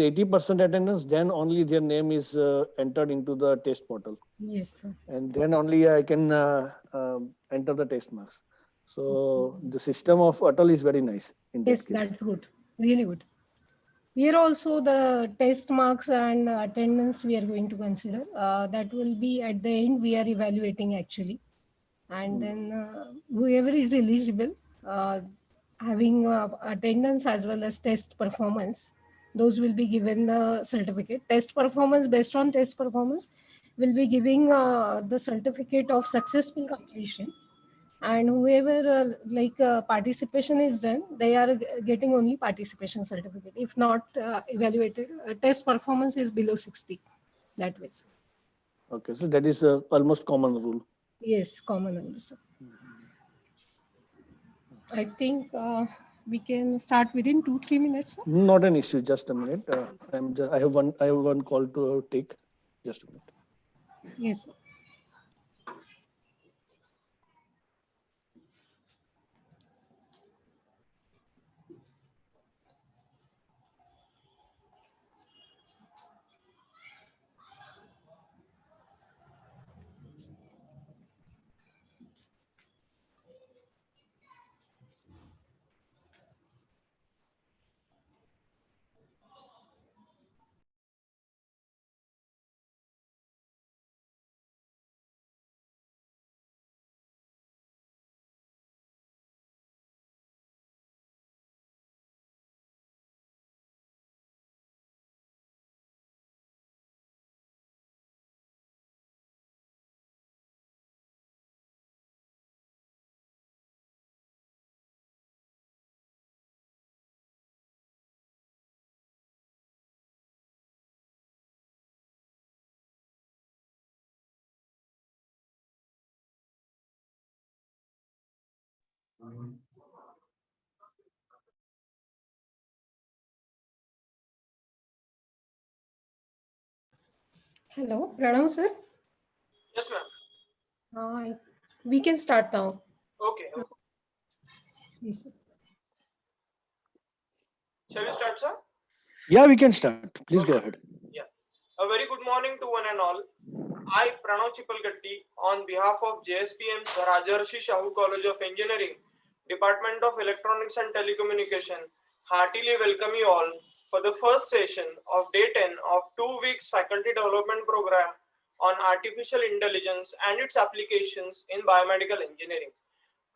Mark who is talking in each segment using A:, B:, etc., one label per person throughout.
A: 80% attendance, then only their name is entered into the test portal,
B: Yes, sir.
A: and then only I can enter the test marks. So the system of Atal is very nice in that
B: Yes,
A: case.
B: that's good. Really good. Here also the test marks and attendance we are going to consider. That will be at the end we are evaluating actually. And then whoever is eligible, having attendance as well as test performance, those will be given the certificate. Test performance, based on test performance, will be giving the certificate of successful completion. And whoever participation is done, they are getting only participation certificate. If not evaluated, test performance is below 60. That way.
A: Okay, so that is almost common rule.
B: Yes, common only, sir. I think we can start within 2-3 minutes, sir.
A: Not an issue. Just a minute. I have one call to take. Just a minute.
B: Yes, sir. Hello, Pranav, sir.
C: Yes, ma'am.
B: We can start now.
C: Okay.
B: Yes, sir.
C: Shall we start, sir?
A: Yeah, we can start. Please go ahead.
C: Yeah. A very good morning to one and all. I, Pranav Chipalgatti, on behalf of JSPM's Rajarshi Shahu College of Engineering, Department of Electronics and Telecommunication, heartily welcome you all for the first session of Day 10 of 2 weeks Faculty Development Program on Artificial Intelligence and its applications in Biomedical Engineering.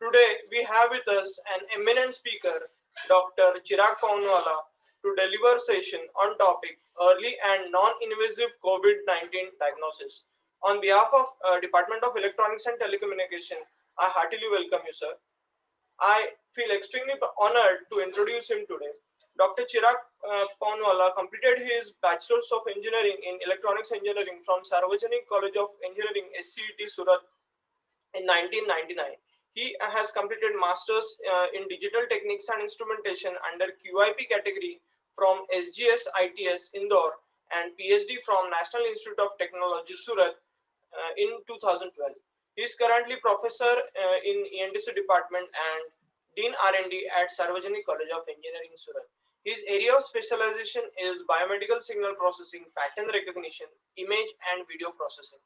C: Today, we have with us an eminent speaker, Dr. Chirag Paunwala, to deliver session on topic early and non-invasive COVID-19 diagnosis. On behalf of Department of Electronics and Telecommunication, I heartily welcome you, sir. I feel extremely honored to introduce him today. Dr. Chirag Paunwala completed his Bachelor's of Engineering in Electronics Engineering from Sarvajanik College of Engineering, SCET, Surat in 1999. He has completed Masters in Digital Techniques and Instrumentation under QIP category from SGS ITS Indore and PhD from National Institute of Technology Surat in 2012. He is currently professor in ENTC department and Dean R&D at Sarvajanik College of Engineering Surat. His area of specialization is biomedical signal processing, pattern recognition, image and video processing.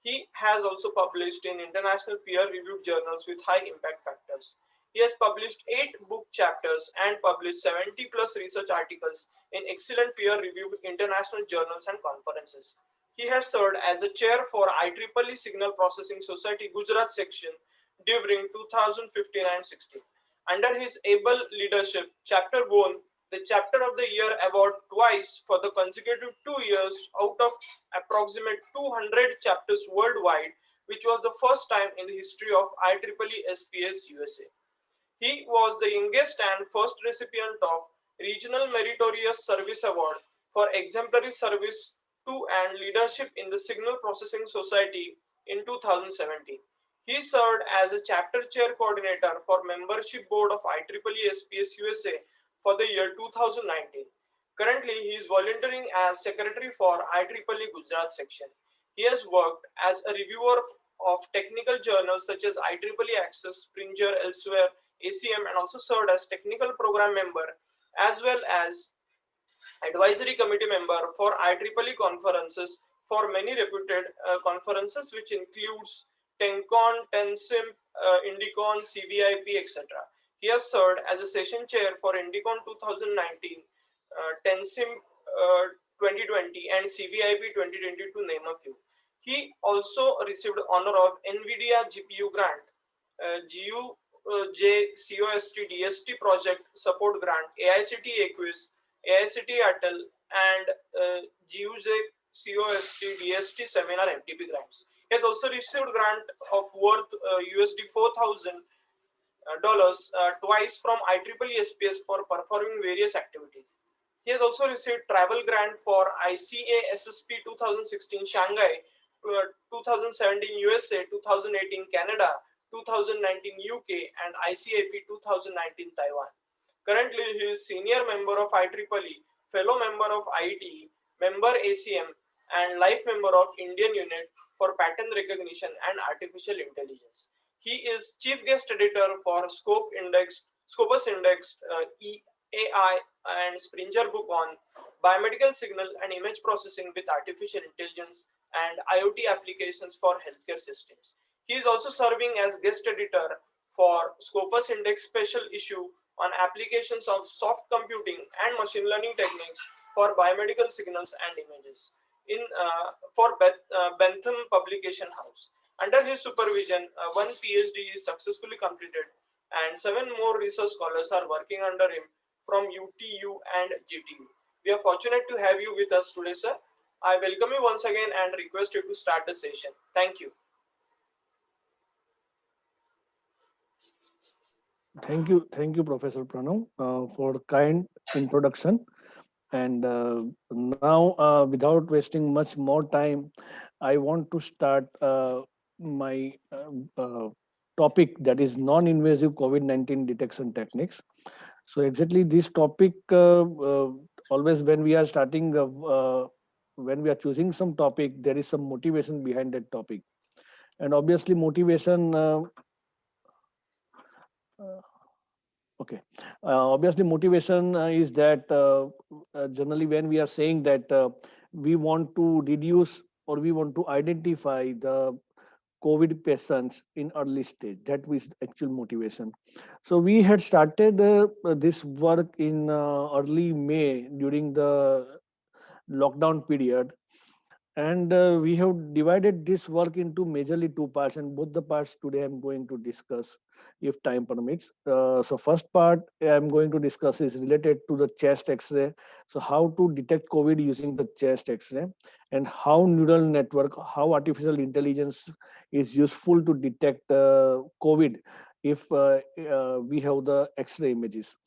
C: He has also published in international peer-reviewed journals with high impact factors. He has published 8 book chapters and published 70 plus research articles in excellent peer-reviewed international journals and conferences. He has served as a chair for IEEE Signal Processing Society Gujarat section during 2015 and 16. Under his able leadership, chapter won the Chapter of the Year award twice for the consecutive 2 years out of approximate 200 chapters worldwide, which was the first time in the history of IEEE SPS USA. He was the youngest and first recipient of Regional Meritorious Service Award for exemplary service to and leadership in the Signal Processing Society in 2017. He served as a chapter chair coordinator for membership board of IEEE SPS USA for the year 2019. Currently, he is volunteering as secretary for IEEE Gujarat section. He has worked as a reviewer of technical journals such as IEEE Access, Springer, Elsewhere, ACM, and also served as technical program member as well as advisory committee member for IEEE conferences for many reputed conferences, which includes TENCON, TENSIM, Indicon, CVIP, etc. He has served as a session chair for Indicon 2019, TENSIM 2020, and CVIP 2020, to name a few. He also received honor of NVIDIA GPU grant, GUJ COST DST project support grant, AICTE Equis, AICTE Atal, and GUJ COST DST seminar MTP grants. He has also received grant of worth USD 4,000 dollars twice from IEEE SPS for performing various activities. He has also received travel grant for ICA SSP 2016 Shanghai, 2017 USA, 2018 Canada, 2019 UK, and ICAP 2019 Taiwan. Currently, he is senior member of IEEE, fellow member of IETE, member ACM, and life member of Indian Unit for Pattern Recognition and Artificial Intelligence. He is chief guest editor for Scopus Indexed, EAI, and Springer book on biomedical signal and image processing with artificial intelligence and IoT applications for healthcare systems. He is also serving as guest editor for Scopus Index special issue on applications of soft computing and machine learning techniques for biomedical signals and images in for Bentham Publication House. Under his supervision, one PhD is successfully completed, and 7 more research scholars are working under him from UTU and GTU. We are fortunate to have you with us today, sir. I welcome you once again and request you to start the session. Thank you.
A: Thank you, Professor Pranav, for kind introduction. And now, without wasting much more time, I want to start my topic, that is non-invasive COVID-19 detection techniques. So exactly this topic, always when we are starting, when we are choosing some topic, there is some motivation behind that topic. And obviously motivation, uh, okay. Obviously, motivation is that generally when we are saying that we want to reduce or we want to identify the COVID patients in early stage, that was actual motivation. So we had started this work in early May during the lockdown period, and we have divided this work into majorly two parts, and both the parts today I'm going to discuss if time permits. So first part I'm going to discuss is related to the chest x-ray. So how to detect COVID using the chest x-ray, and how neural network, how artificial intelligence is useful to detect COVID if we have the x-ray images.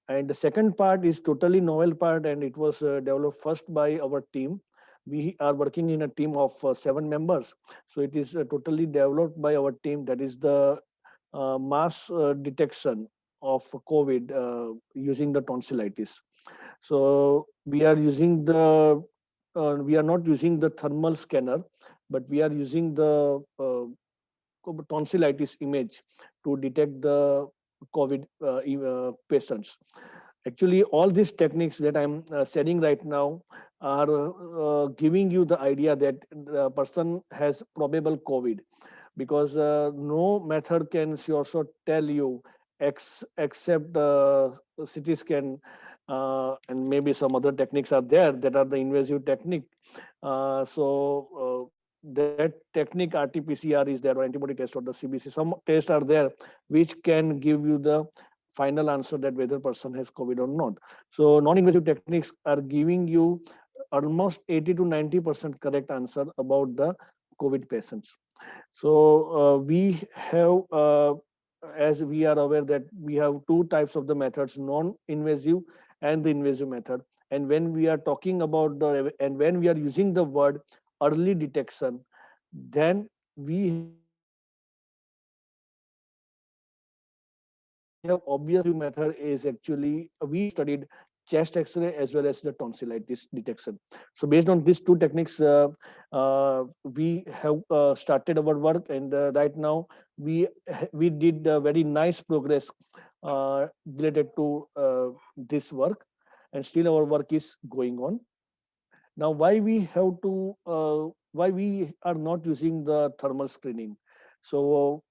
A: And the second part is totally novel part, and it was developed first by our team. We are working in a team of 7 members. So it is totally developed by our team. That is the mass detection of COVID using the tonsillitis. So we are using we are not using the thermal scanner, but we are using the tonsillitis image to detect the COVID patients. Actually, all these techniques that I'm sharing right now are giving you the idea that the person has probable COVID, because no method can sure tell you except CT scan, and maybe some other techniques are there that are the invasive technique. That technique RT-PCR is there, or antibody test or the CBC. Some tests are there which can give you the final answer that whether person has COVID or not. So non-invasive techniques are giving you almost 80 to 90% correct answer about the COVID patients. So we have, as we are aware that we have two types of the methods, non-invasive and the invasive method. And when we are talking about and when we are using the word early detection, then we have obvious method is actually we studied chest x-ray as well as the tonsillitis detection. So based on these two techniques, we have started our work, and right now we did very nice progress related to this work. and still our work is going on. Now, why we are not using the thermal screening? So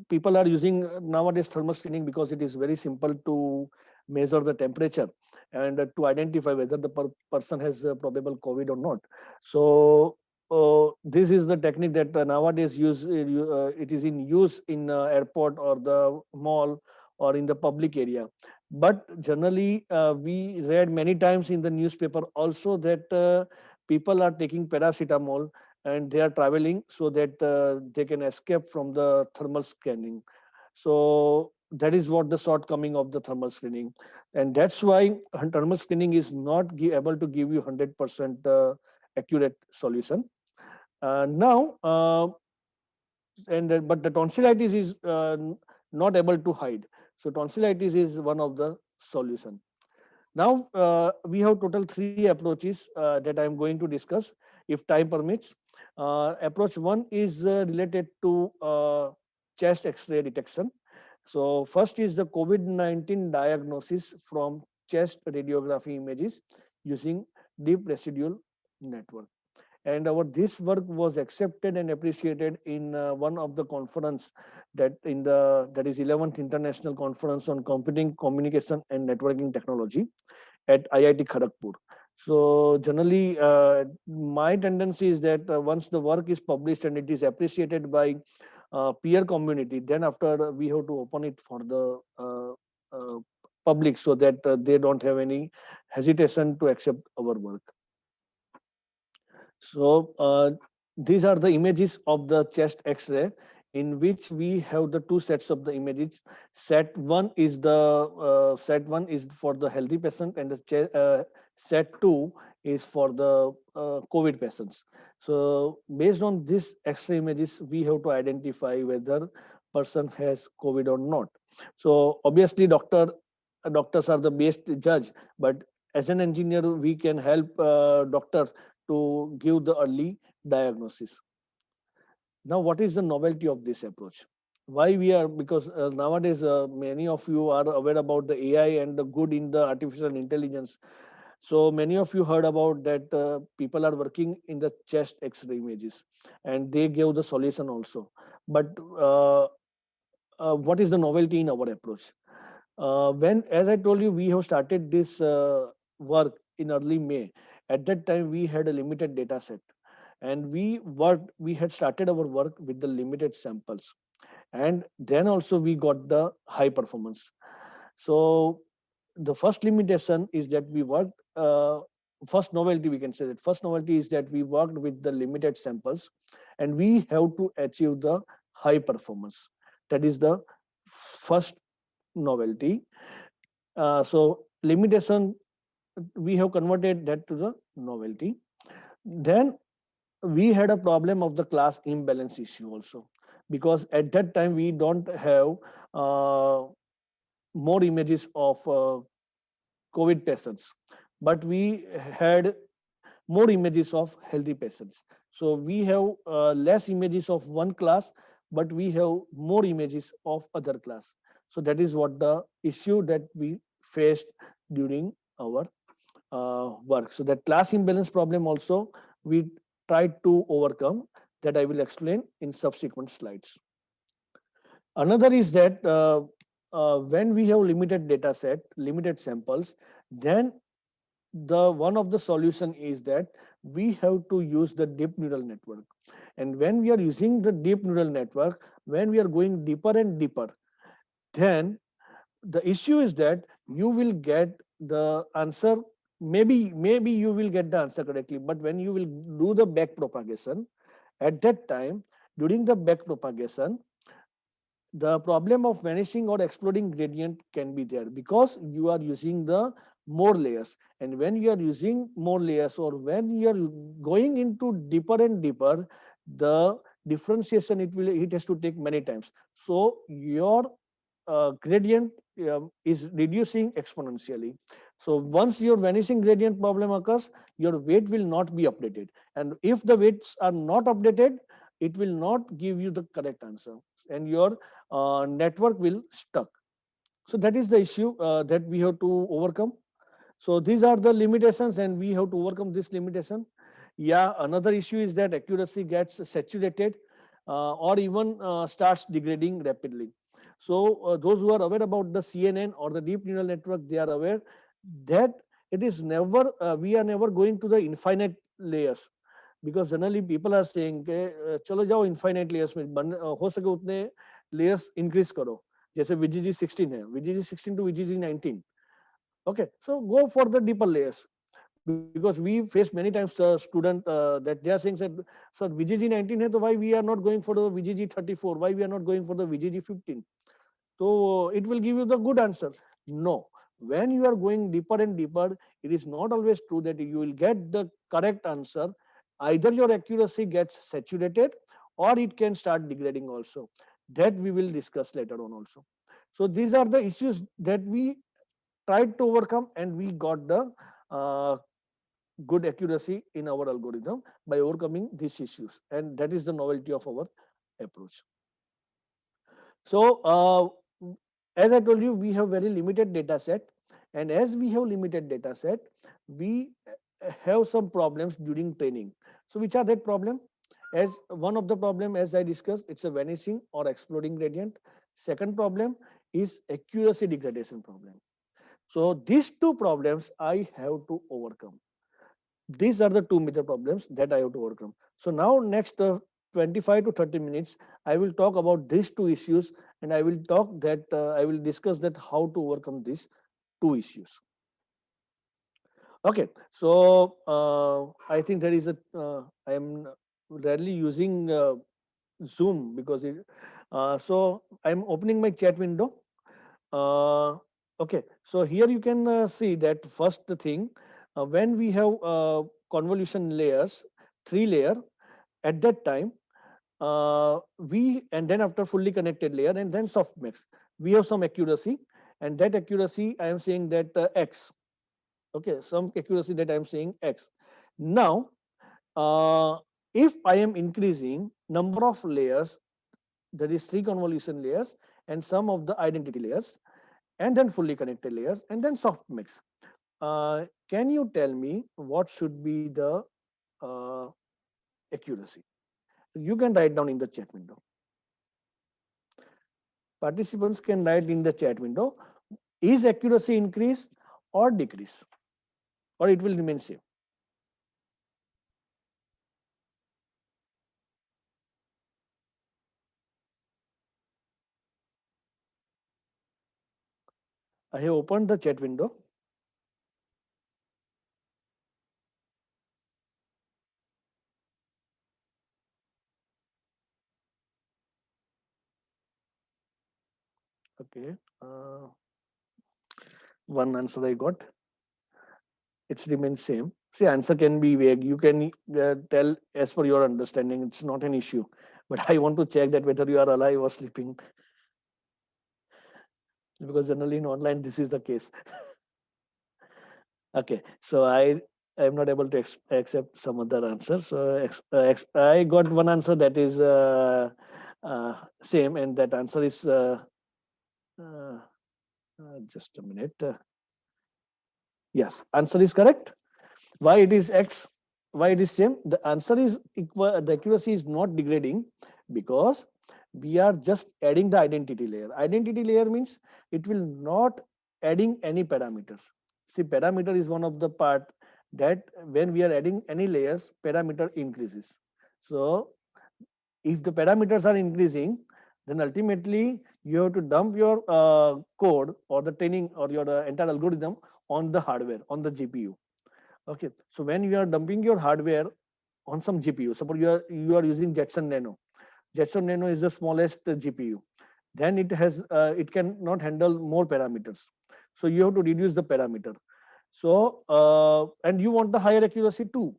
A: people are using nowadays thermal screening because it is very simple to measure the temperature and to identify whether the person has probable COVID or not. So this is the technique that nowadays it is in use in airport or the mall or in the public area. But generally, we read many times in the newspaper also that people are taking paracetamol and they are traveling so that they can escape from the thermal scanning. So that is what the shortcoming of the thermal screening, and that's why thermal screening is not able to give you 100% accurate solution. Now, but the tonsillitis is not able to hide. So tonsillitis is one of the solution. Now we have total three approaches that I am going to discuss if time permits. Approach one is related to chest X-ray detection. So first is the COVID-19 diagnosis from chest radiography images using deep residual network. And our this work was accepted and appreciated in one of the conference that is 11th International Conference on Computing, Communication and Networking Technology at IIT Kharagpur. So generally, my tendency is that once the work is published and it is appreciated by peer community, then after we have to open it for the public so that they don't have any hesitation to accept our work. So these are the images of the chest X-ray in which we have the two sets of the images. Set one is for the healthy patient, and the set two is for the COVID patients. So based on this X-ray images, we have to identify whether person has COVID or not. So obviously, doctors are the best judge, but as an engineer, we can help doctor to give the early diagnosis. Now, what is the novelty of this approach? Why we are, because nowadays many of you are aware about the AI and the good in the artificial intelligence. So many of you heard about that people are working in the chest X-ray images, and they gave the solution also. But what is the novelty in our approach? When, as I told you, we have started this work in early May. At that time, we had a limited data set, and we had started our work with the limited samples, and then also we got the high performance. So the first limitation is that we worked. First novelty, we can say that first novelty is that we worked with the limited samples, and we have to achieve the high performance. That is the first novelty. So limitation, we have converted that to the novelty. Then we had a problem of the class imbalance issue also, because at that time we don't have uh, more images of COVID patients, but we had more images of healthy patients. So we have less images of one class, but we have more images of other class. So that is what the issue that we faced during our work. So that class imbalance problem also we tried to overcome, that I will explain in subsequent slides. Another is that when we have limited data set, limited samples, then the one of the solution is that we have to use the deep neural network. And when we are using the deep neural network, when we are going deeper and deeper, then the issue is that you will get the answer. Maybe you will get the answer correctly, but when you will do the back propagation, at that time, during the back propagation, the problem of vanishing or exploding gradient can be there, because you are using the more layers. And when you are using more layers, or when you are going into deeper and deeper, the differentiation, it has to take many times. So your gradient is reducing exponentially. So once your vanishing gradient problem occurs, your weight will not be updated, and if the weights are not updated, it will not give you the correct answer, and your network will stuck. So that is the issue that we have to overcome. So these are the limitations, and we have to overcome this limitation. Yeah, another issue is that accuracy gets saturated or even starts degrading rapidly. So those who are aware about the CNN or the deep neural network, they are aware that it is never we are never going to the infinite layers, because generally people are saying कि चलो जाओ infinite layers में हो सके उतने layers increase करो, जैसे VGG 16 है, VGG 16 to VGG 19. Okay, so go for the deeper layers, because we face many times student that they are saying that sir VGG 19 है, तो why we are not going for the VGG 34, why we are not going for the VGG 15? So it will give you the good answer. No, when you are going deeper and deeper, it is not always true that you will get the correct answer. Either your accuracy gets saturated or it can start degrading also. That we will discuss later on also. So these are the issues that we tried to overcome, and we got the good accuracy in our algorithm by overcoming these issues, and that is the novelty of our approach. So as I told you, we have very limited data set, and as we have limited data set, we have some problems during training. So which are that problem? As one of the problem, as I discussed, it's a vanishing or exploding gradient. Second problem is accuracy degradation problem. So these two problems I have to overcome. These are the two major problems that I have to overcome. So now next 25 to 30 minutes, I will talk about these two issues, and I will talk that I will discuss that how to overcome these two issues. Okay, so I think there is a I am rarely using Zoom because so I'm opening my chat window. Uh, okay, so here you can see that first thing, when we have convolution layers, three layer, at that time, we and then after fully connected layer and then softmax, we have some accuracy, and that accuracy I am saying that X. Okay, some accuracy that I am saying X. Now, uh, if I am increasing number of layers, that is three convolution layers and some of the identity layers, and then fully connected layers, and then soft mix. Can you tell me what should be the uh, accuracy? You can write down in the chat window. Participants can write in the chat window. Is accuracy increase or decrease, or it will remain same? I have opened the chat window. Okay, one answer I got. It's remains same. See, answer can be vague. You can tell as per your understanding. It's not an issue. But I want to check that whether you are alive or sleeping, because generally in online this is the case. Okay, so I am not able to accept some other answer. So I got one answer that is same, and that answer is uh, just a minute. Yes, answer is correct. Why it is X? Why it is same? The answer is equal. The accuracy is not degrading because we are just adding the identity layer. Identity layer means it will not adding any parameters. See, parameter is one of the part that when we are adding any layers, parameter increases. So if the parameters are increasing, then ultimately you have to dump your code or the training or your entire algorithm on the hardware, on the GPU. Okay, so when you are dumping your hardware on some GPU, suppose you are using Jetson Nano. Jetson Nano is the smallest GPU. Then it can not handle more parameters. So you have to reduce the parameter. So and you want the higher accuracy too.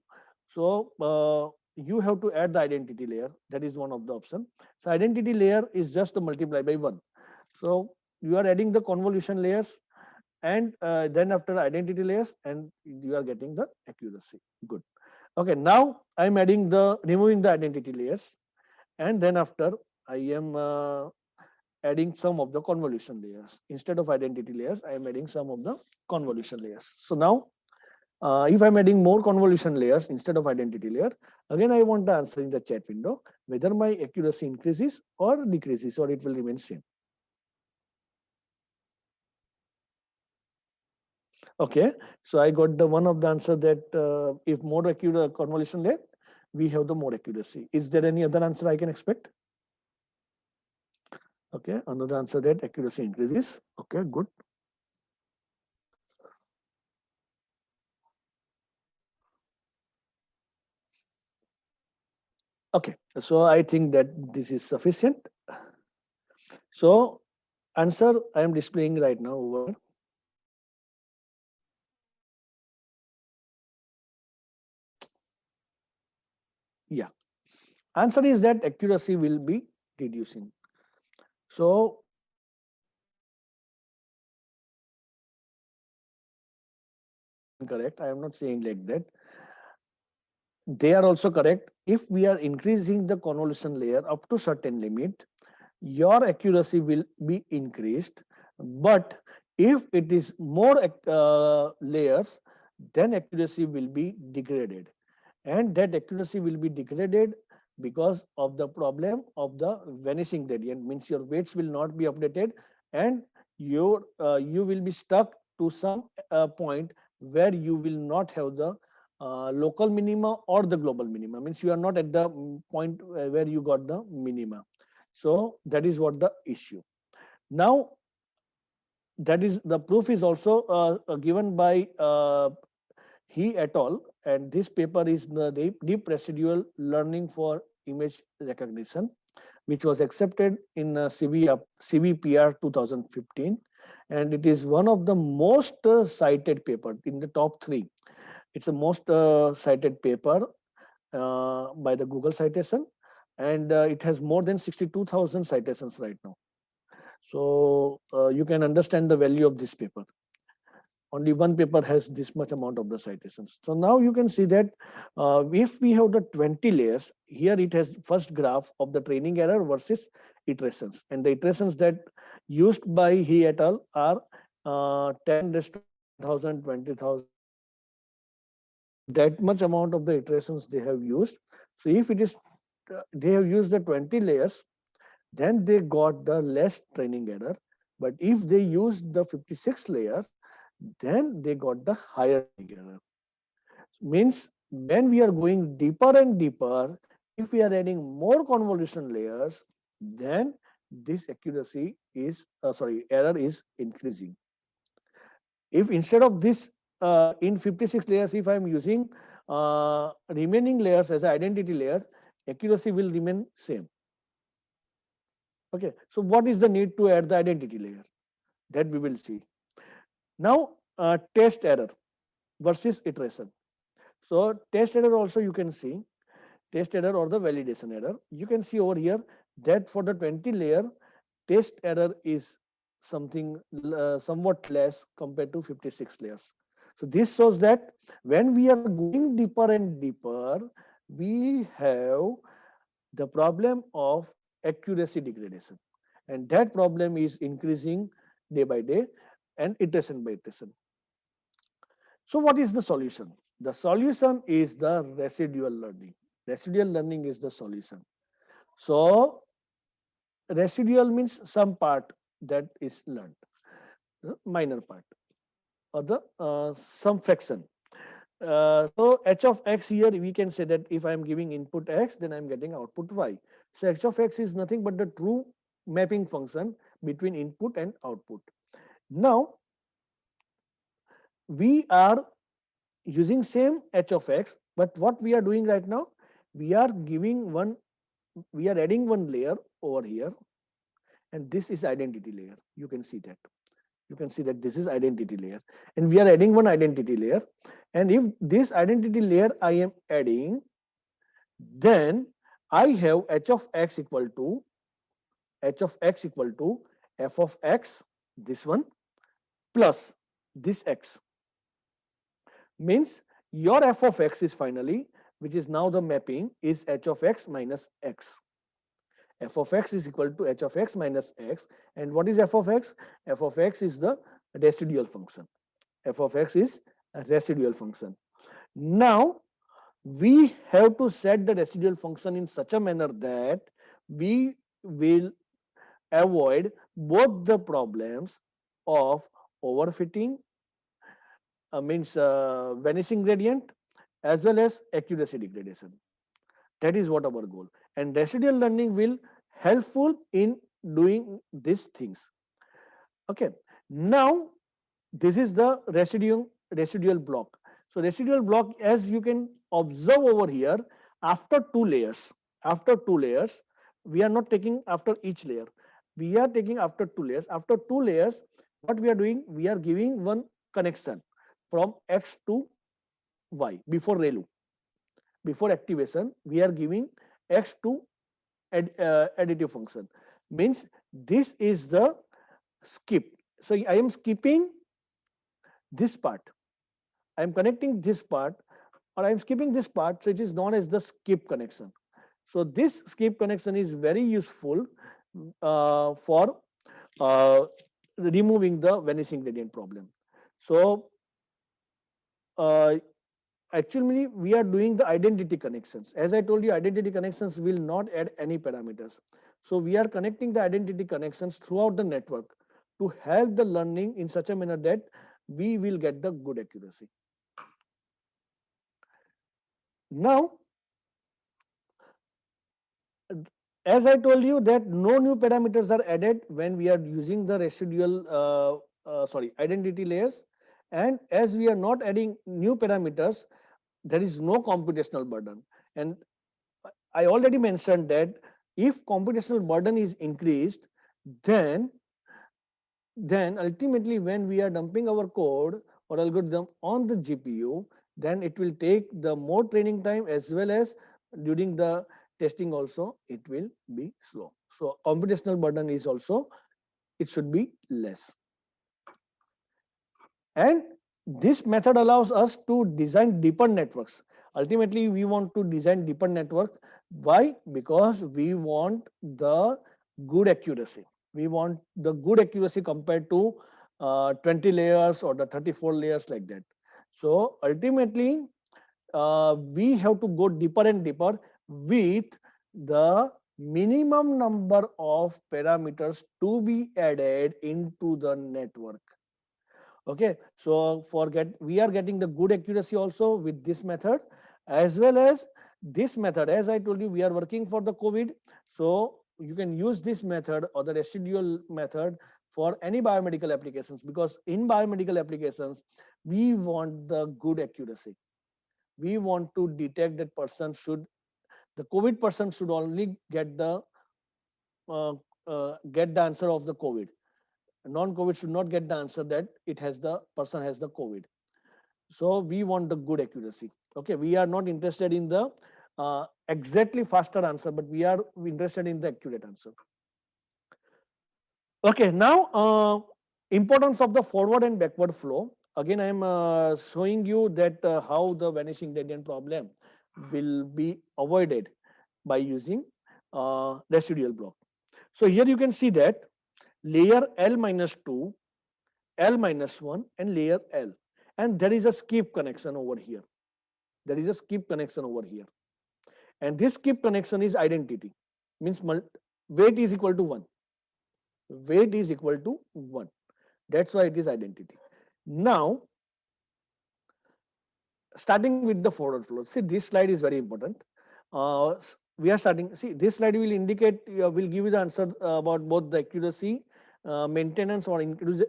A: So you have to add the identity layer. That is one of the option. So identity layer is just a multiply by one. So you are adding the convolution layers, and then after identity layers, and you are getting the accuracy. Good. Okay, now I'm adding the removing the identity layers, and then after I am adding some of the convolution layers. Instead of identity layers, I am adding some of the convolution layers. So now, if I'm adding more convolution layers instead of identity layer, again I want the answer in the chat window whether my accuracy increases or decreases, or it will remain same. Okay, so I got the one of the answer that if more accurate convolution layer, we have the more accuracy. Is there any other answer I can expect? Okay, another answer that accuracy increases. Okay, good. Okay, so I think that this is sufficient. So answer I am displaying right now over here. Yeah, answer is that accuracy will be reducing. So correct. I am not saying like that. They are also correct. If we are increasing the convolution layer up to certain limit, your accuracy will be increased. But if it is more layers, then accuracy will be degraded. And that accuracy will be degraded because of the problem of the vanishing gradient, means your weights will not be updated, and you will be stuck to some point where you will not have the local minima or the global minima, means you are not at the point where you got the minima. So that is what the issue. Now that is the proof is also given by he et al. And this paper is the deep residual learning for image recognition, which was accepted in CVPR 2015. And it is one of the most cited paper in the top three. It's the most cited paper by the Google citation, and it has more than 62,000 citations right now. So you can understand the value of this paper. Only one paper has this much amount of the citations. So now you can see that if we have the 20 layers, here it has first graph of the training error versus iterations. And the iterations that used by he et al. Are 10 raised to 10,000, 20,000. So that much amount of the iterations they have used. So if it is, they have used the 20 layers, then they got the less training error. But if they used the 56 layers, then they got the higher training error. Means when we are going deeper and deeper, if we are adding more convolution layers, then this accuracy is error is increasing. If instead of this in 56 layers, if I am using remaining layers as identity layer, accuracy will remain same. Okay, so what is the need to add the identity layer? That we will see. Now test error versus iteration. So test error also you can see, test error or the validation error. You can see over here that for the 20 layer, test error is something somewhat less compared to 56 layers. So this shows that when we are going deeper and deeper, we have the problem of accuracy degradation. And that problem is increasing day by day and iteration by iteration. So what is the solution? The solution is the residual learning. Residual learning is the solution. So residual means some part that is learned, the minor part, or the some fraction. So h of x here we can say that if I am giving input x, then I am getting output y. So h of x is nothing but the true mapping function between input and output. Now we are using same h of x, but what we are doing right now, we are giving one, we are adding one layer over here, and this is identity layer. You can see that. You can see that this is identity layer, and we are adding one identity layer. And if this identity layer I am adding, then I have h of x equal to f of x, this one, plus this x. Means your f of x is finally, which is now the mapping, is h of x minus x. F of x is equal to h of x minus x. And what is f of x? F of x is the residual function. F of x is a residual function. Now we have to set the residual function in such a manner that we will avoid both the problems of overfitting, means vanishing gradient, as well as accuracy degradation. That is what our goal. And residual learning will helpful in doing these things. Okay. Now this is the residual block. So residual block, as you can observe over here, after two layers, we are not taking after each layer. We are taking after two layers. After two layers, what we are doing, we are giving one connection from X to Y before ReLU. Before activation, we are giving X to additive function. Means this is the skip. So I am skipping this part. I am connecting this part, or I am skipping this part. So it is known as the skip connection. So this skip connection is very useful for uh, removing the vanishing gradient problem. So uh, actually we are doing the identity connections. As I told you, identity connections will not add any parameters. So we are connecting the identity connections throughout the network to help the learning in such a manner that we will get the good accuracy. Now, as I told you that no new parameters are added when we are using the residual identity layers, and as we are not adding new parameters, there is no computational burden. And I already mentioned that if computational burden is increased, then ultimately when we are dumping our code or algorithm on the GPU, then it will take the more training time, as well as during the testing also it will be slow. So computational burden is also, it should be less. And this method allows us to design deeper networks. Ultimately we want to design deeper network. Why? Because we want the good accuracy. We want the good accuracy compared to 20 layers or the 34 layers, like that. So ultimately we have to go deeper and deeper with the minimum number of parameters to be added into the network. Okay, so we are getting the good accuracy also with this method, as well as this method. As I told you, we are working for the COVID, so you can use this method or the residual method for any biomedical applications, because in biomedical applications we want the good accuracy. We want to detect that the COVID person should only uh, get the answer of the COVID. Non-COVID should not get the answer that the person has the COVID. So we want the good accuracy. Okay, we are not interested in the exactly faster answer, but we are interested in the accurate answer. Okay, now importance of the forward and backward flow. Again, I am showing you that how the vanishing gradient problem will be avoided by using residual block. So here you can see that layer L minus 2, L minus 1, and layer L. And there is a skip connection over here. There is a skip connection over here. And this skip connection is identity. Means weight is equal to 1. Weight is equal to 1. That's why it is identity. Now, starting with the forward flow. See, this slide is very important. We are starting. See, this slide will indicate, will give you the answer about both the accuracy maintenance or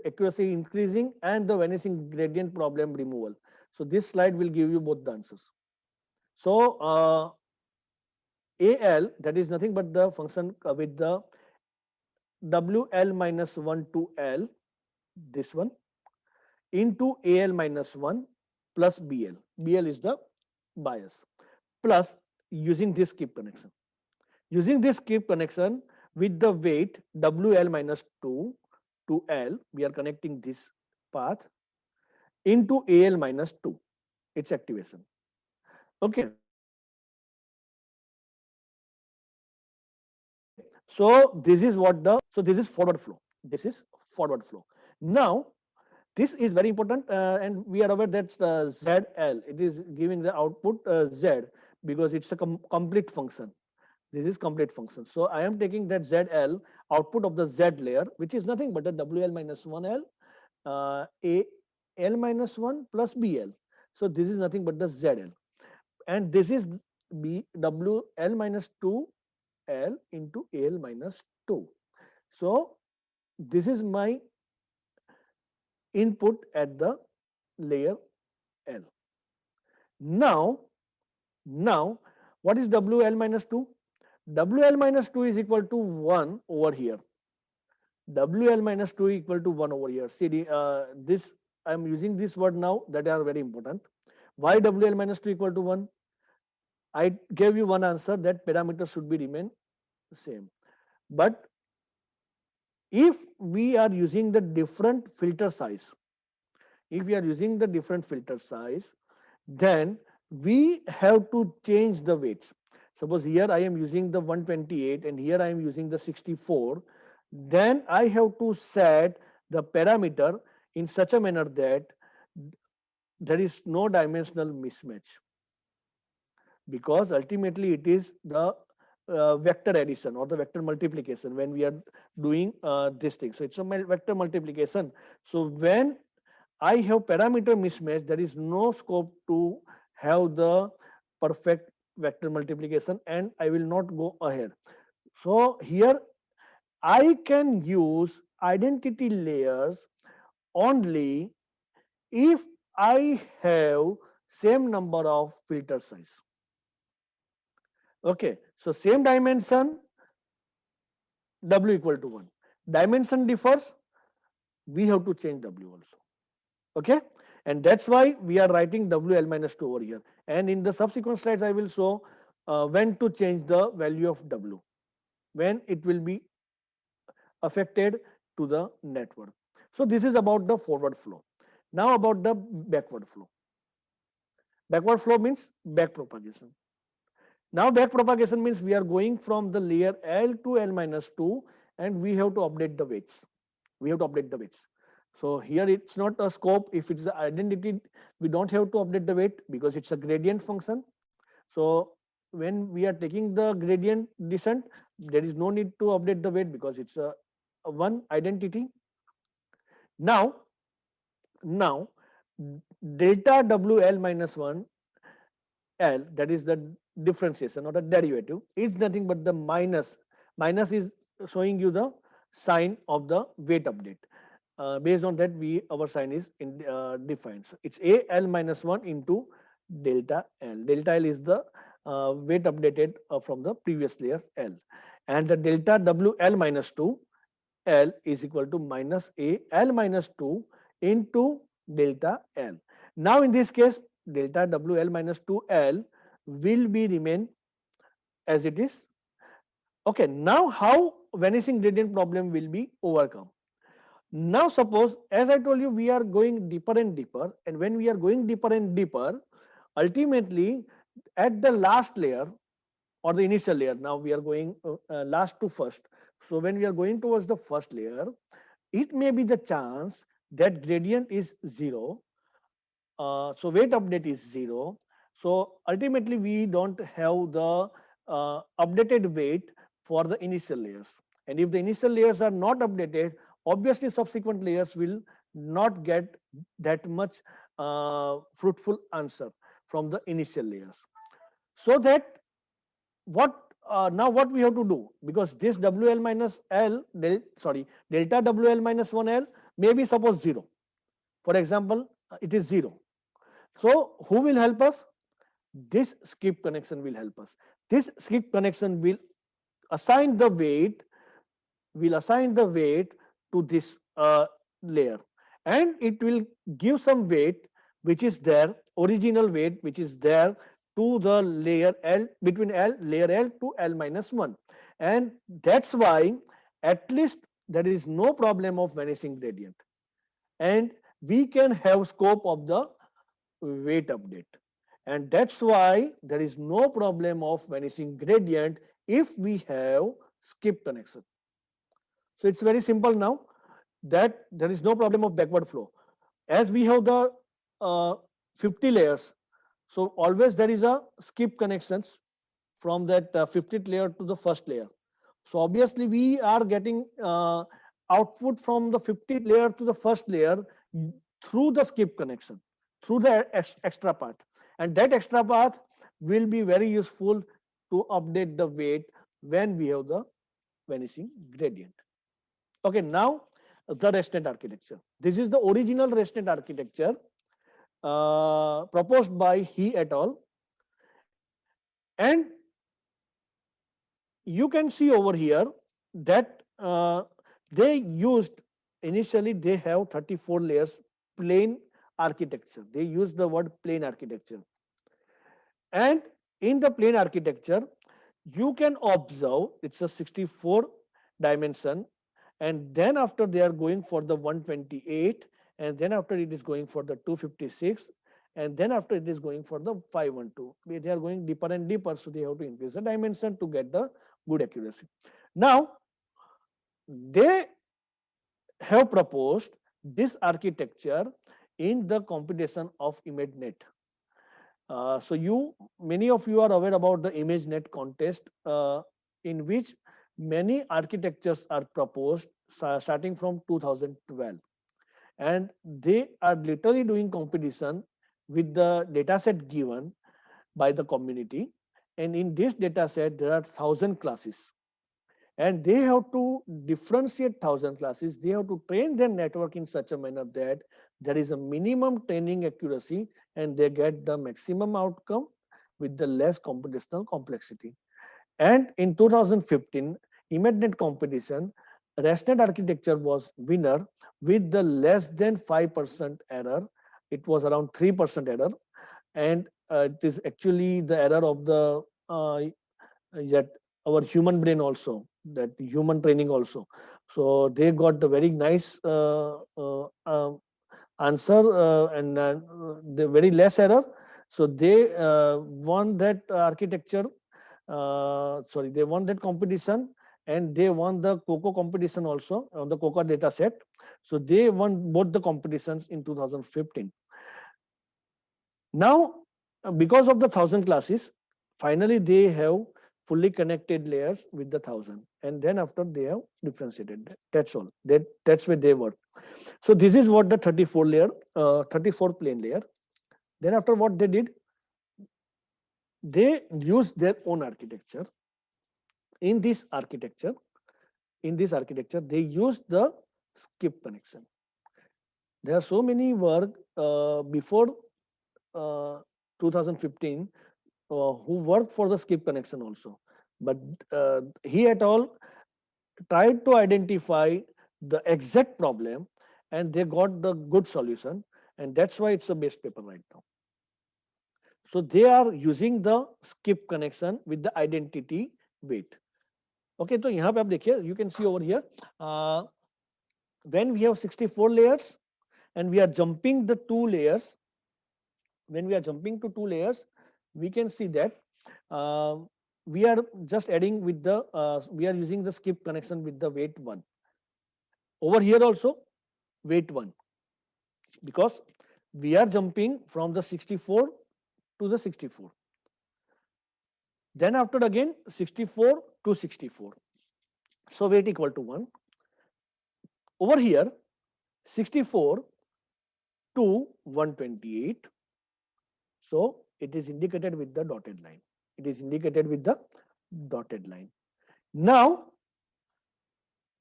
A: accuracy increasing and the vanishing gradient problem removal. So this slide will give you both the answers. So AL, that is nothing but the function with the WL minus 1 to L, this one, into AL minus 1 plus BL. BL is the bias, plus using this skip connection. Using this skip connection with the weight WL minus 2 to L, we are connecting this path into AL minus 2, its activation. Okay. So So this is what the, so this is forward flow. This is forward flow. Now this is very important, and we are aware that ZL, it is giving the output Z, because it's a complete function. This is complete function. So I am taking that ZL output of the Z layer, which is nothing but a WL minus 1L, A L minus 1 plus BL. So this is nothing but the ZL. And this is B WL minus 2L into AL minus 2. So this is my input at the layer L. Now, now what is WL minus 2? WL minus 2 is equal to 1 over here. WL minus 2 equal to 1 over here. See, this, I am using this word now that are very important. Why WL minus 2 equal to 1? I gave you one answer, that parameters should be remain same. But if we are using the different filter size, if we are using the different filter size, then we have to change the weights. Suppose here I am using the 128 and here I am using the 64, then I have to set the parameter in such a manner that there is no dimensional mismatch, because ultimately it is the vector addition or the vector multiplication when we are doing this thing. So it's a vector multiplication. So when I have parameter mismatch, there is no scope to have the perfect vector multiplication, and I will not go ahead. So here I can use identity layers only if I have same number of filter size. Okay, so same dimension, W equal to 1. Dimension differs, we have to change W also. Okay, and that's why we are writing WL minus 2 over here. And in the subsequent slides, I will show when to change the value of W, when it will be affected to the network. So this is about the forward flow. Now about the backward flow. Backward flow means back propagation. Now back propagation means we are going from the layer L to L minus 2, and we have to update the weights. We have to update the weights. So here it's not a scope. If it's the identity, we don't have to update the weight because it's a gradient function. So when we are taking the gradient descent, there is no need to update the weight because it's a one identity. Now, now delta WL minus 1 L, that is the differentiation or the derivative, is nothing but the minus. Minus is showing you the sign of the weight update. Based on that, our sign is defined. So it's A L minus 1 into delta L. Delta L is the weight updated from the previous layer L. And the delta WL minus 2 L is equal to minus A L minus 2 into delta L. Now in this case, delta WL minus 2L will be remain as it is. Okay, now how vanishing gradient problem will be overcome? Now suppose, as I told you, we are going deeper and deeper, and when we are going deeper and deeper, ultimately at the last layer or the initial layer, now we are going last to first. So when we are going towards the first layer, it may be the chance that gradient is 0. So weight update is 0. So ultimately we don't have the updated weight for the initial layers. And if the initial layers are not updated, obviously subsequent layers will not get that much fruitful answer from the initial layers. So that what now what we have to do, because this WL minus L delta WL minus 1L may be suppose 0. For example, it is 0. So who will help us? This skip connection will help us. This skip connection will assign the weight, to this layer, and it will give some weight which is there, original weight which is there, to the layer L, between layer L to L minus 1. And that's why at least there is no problem of vanishing gradient, and we can have scope of the weight update. And that's why there is no problem of vanishing gradient if we have skip connection. So it's very simple now that there is no problem of backward flow. As we have the uh, 50 layers, so always there is a skip connections from that 50th layer to the first layer. So obviously we are getting output from the 50th layer to the first layer through the skip connection, through the extra path. And that extra path will be very useful to update the weight when we have the vanishing gradient. Okay, now the ResNet architecture. This is the original ResNet architecture proposed by he et al. And you can see over here that they used, initially they have 34 layers plain architecture. They use the word plain architecture. And in the plain architecture, you can observe it's a 64 dimension, and then after they are going for the 128, and then after it is going for the 256, and then after it is going for the 512. They are going deeper and deeper, so they have to increase the dimension to get the good accuracy. Now they have proposed this architecture in the competition of ImageNet. So many of you are aware about the ImageNet contest, in which many architectures are proposed starting from 2012, and they are literally doing competition with the dataset given by the community. And in this dataset, there are 1,000 classes, and they have to differentiate 1,000 classes. They have to train their network in such a manner that there is a minimum training accuracy and they get the maximum outcome with the less computational complexity. And in 2015 ImageNet competition, ResNet architecture was winner with the less than 5% error. It was around 3% error, and it is actually the error of the yet our human brain also, that human training also. So they got the very nice answer, and the very less error. So they won that architecture. Sorry, they won that competition, and they won the COCO competition also on the COCO data set. So they won both the competitions in 2015. Now, because of the 1,000 classes, finally they have fully connected layers with the 1,000, and then after they have differentiated. That's all. That's where they were. So this is what the 34 layer, 34 plane layer. Then after what they did, they used their own architecture. In this architecture, they used the skip connection. There are so many work before 2015 who worked for the skip connection also, but he et al tried to identify the exact problem, and they got the good solution, and that's why it's a best paper right now. So they are using the skip connection with the identity weight. Okay, so यहाँ पे आप देखिए, you can see over here, when we have 64 layers and we are jumping the 2 layers, when we are jumping to 2 layers, we can see that we are just adding with the we are using the skip connection with the weight 1. Over here also weight 1, because we are jumping from the 64 to the 64. Then after again 64 to 64. So weight equal to 1. Over here 64 to 128. So it is indicated with the dotted line. It is indicated with the dotted line. Now,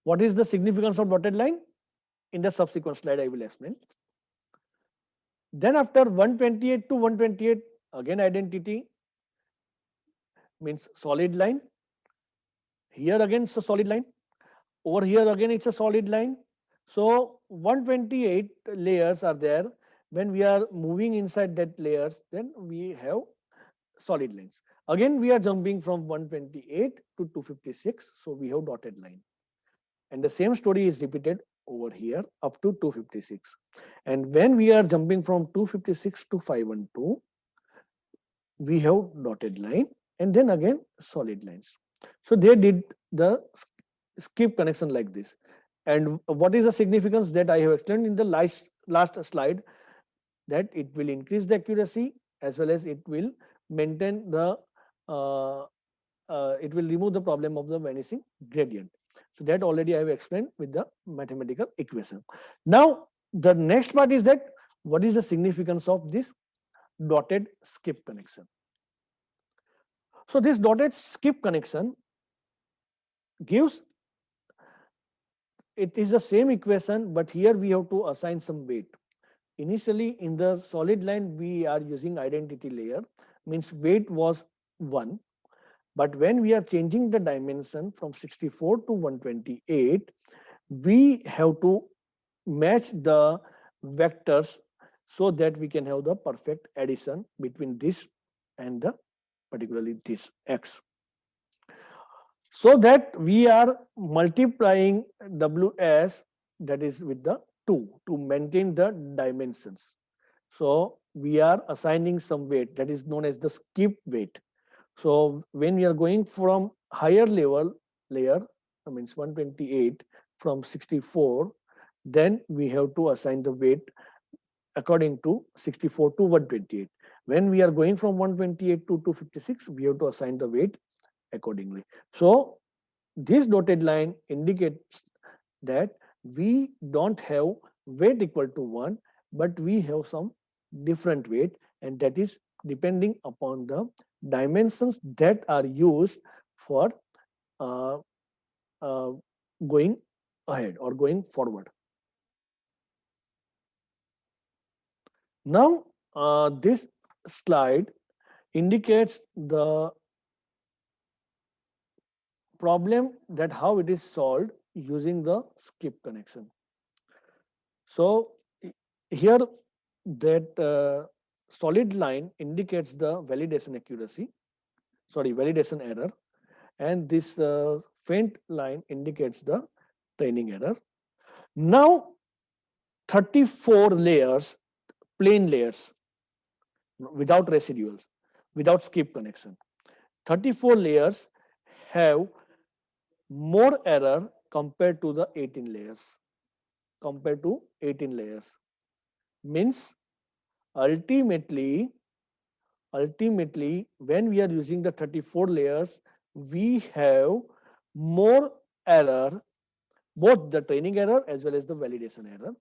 A: what is the significance of dotted line? In the subsequent slide, I will explain. Then after 128 to 128, again identity means solid line. Here again it's a solid line. Over here again it's a solid line. So 128 layers are there. When we are moving inside that layers, then we have solid lines. Again we are jumping from 128 to 256, so we have dotted line. And the same story is repeated over here up to 256. And when we are jumping from 256 to 512, we have dotted line, and then again solid lines. So they did the skip connection like this. And what is the significance that I have explained in the last slide, that it will increase the accuracy as well as it will maintain the uh, it will remove the problem of the vanishing gradient. So that already I have explained with the mathematical equation. Now the next part is that what is the significance of this dotted skip connection. So this dotted skip connection gives, it is the same equation, but here we have to assign some weight. Initially in the solid line we are using identity layer, means weight was 1. But when we are changing the dimension from 64 to 128, we have to match the vectors so that we can have the perfect addition between this and the particularly this x. So that we are multiplying ws, that is with the 2 to maintain the dimensions. So we are assigning some weight that is known as the skip weight. So when we are going from higher level layer, that means 128 from 64, then we have to assign the weight according to 64 to 128. When we are going from 128 to 256, we have to assign the weight accordingly. So this dotted line indicates that we don't have weight equal to 1, but we have some different weight, and that is depending upon the dimensions that are used for uh, uh, going ahead or going forward. Now, this slide indicates the problem that how it is solved using the skip connection. So here that solid line indicates the validation accuracy, sorry, validation error, and this faint line indicates the training error. Now 34 layers, plain layers, without residuals, without skip connection. 34 layers have more error compared to the 18 layers. Compared to 18 layers means ultimately, when we are using the 34 layers, we have more error, both the training error as well as the validation error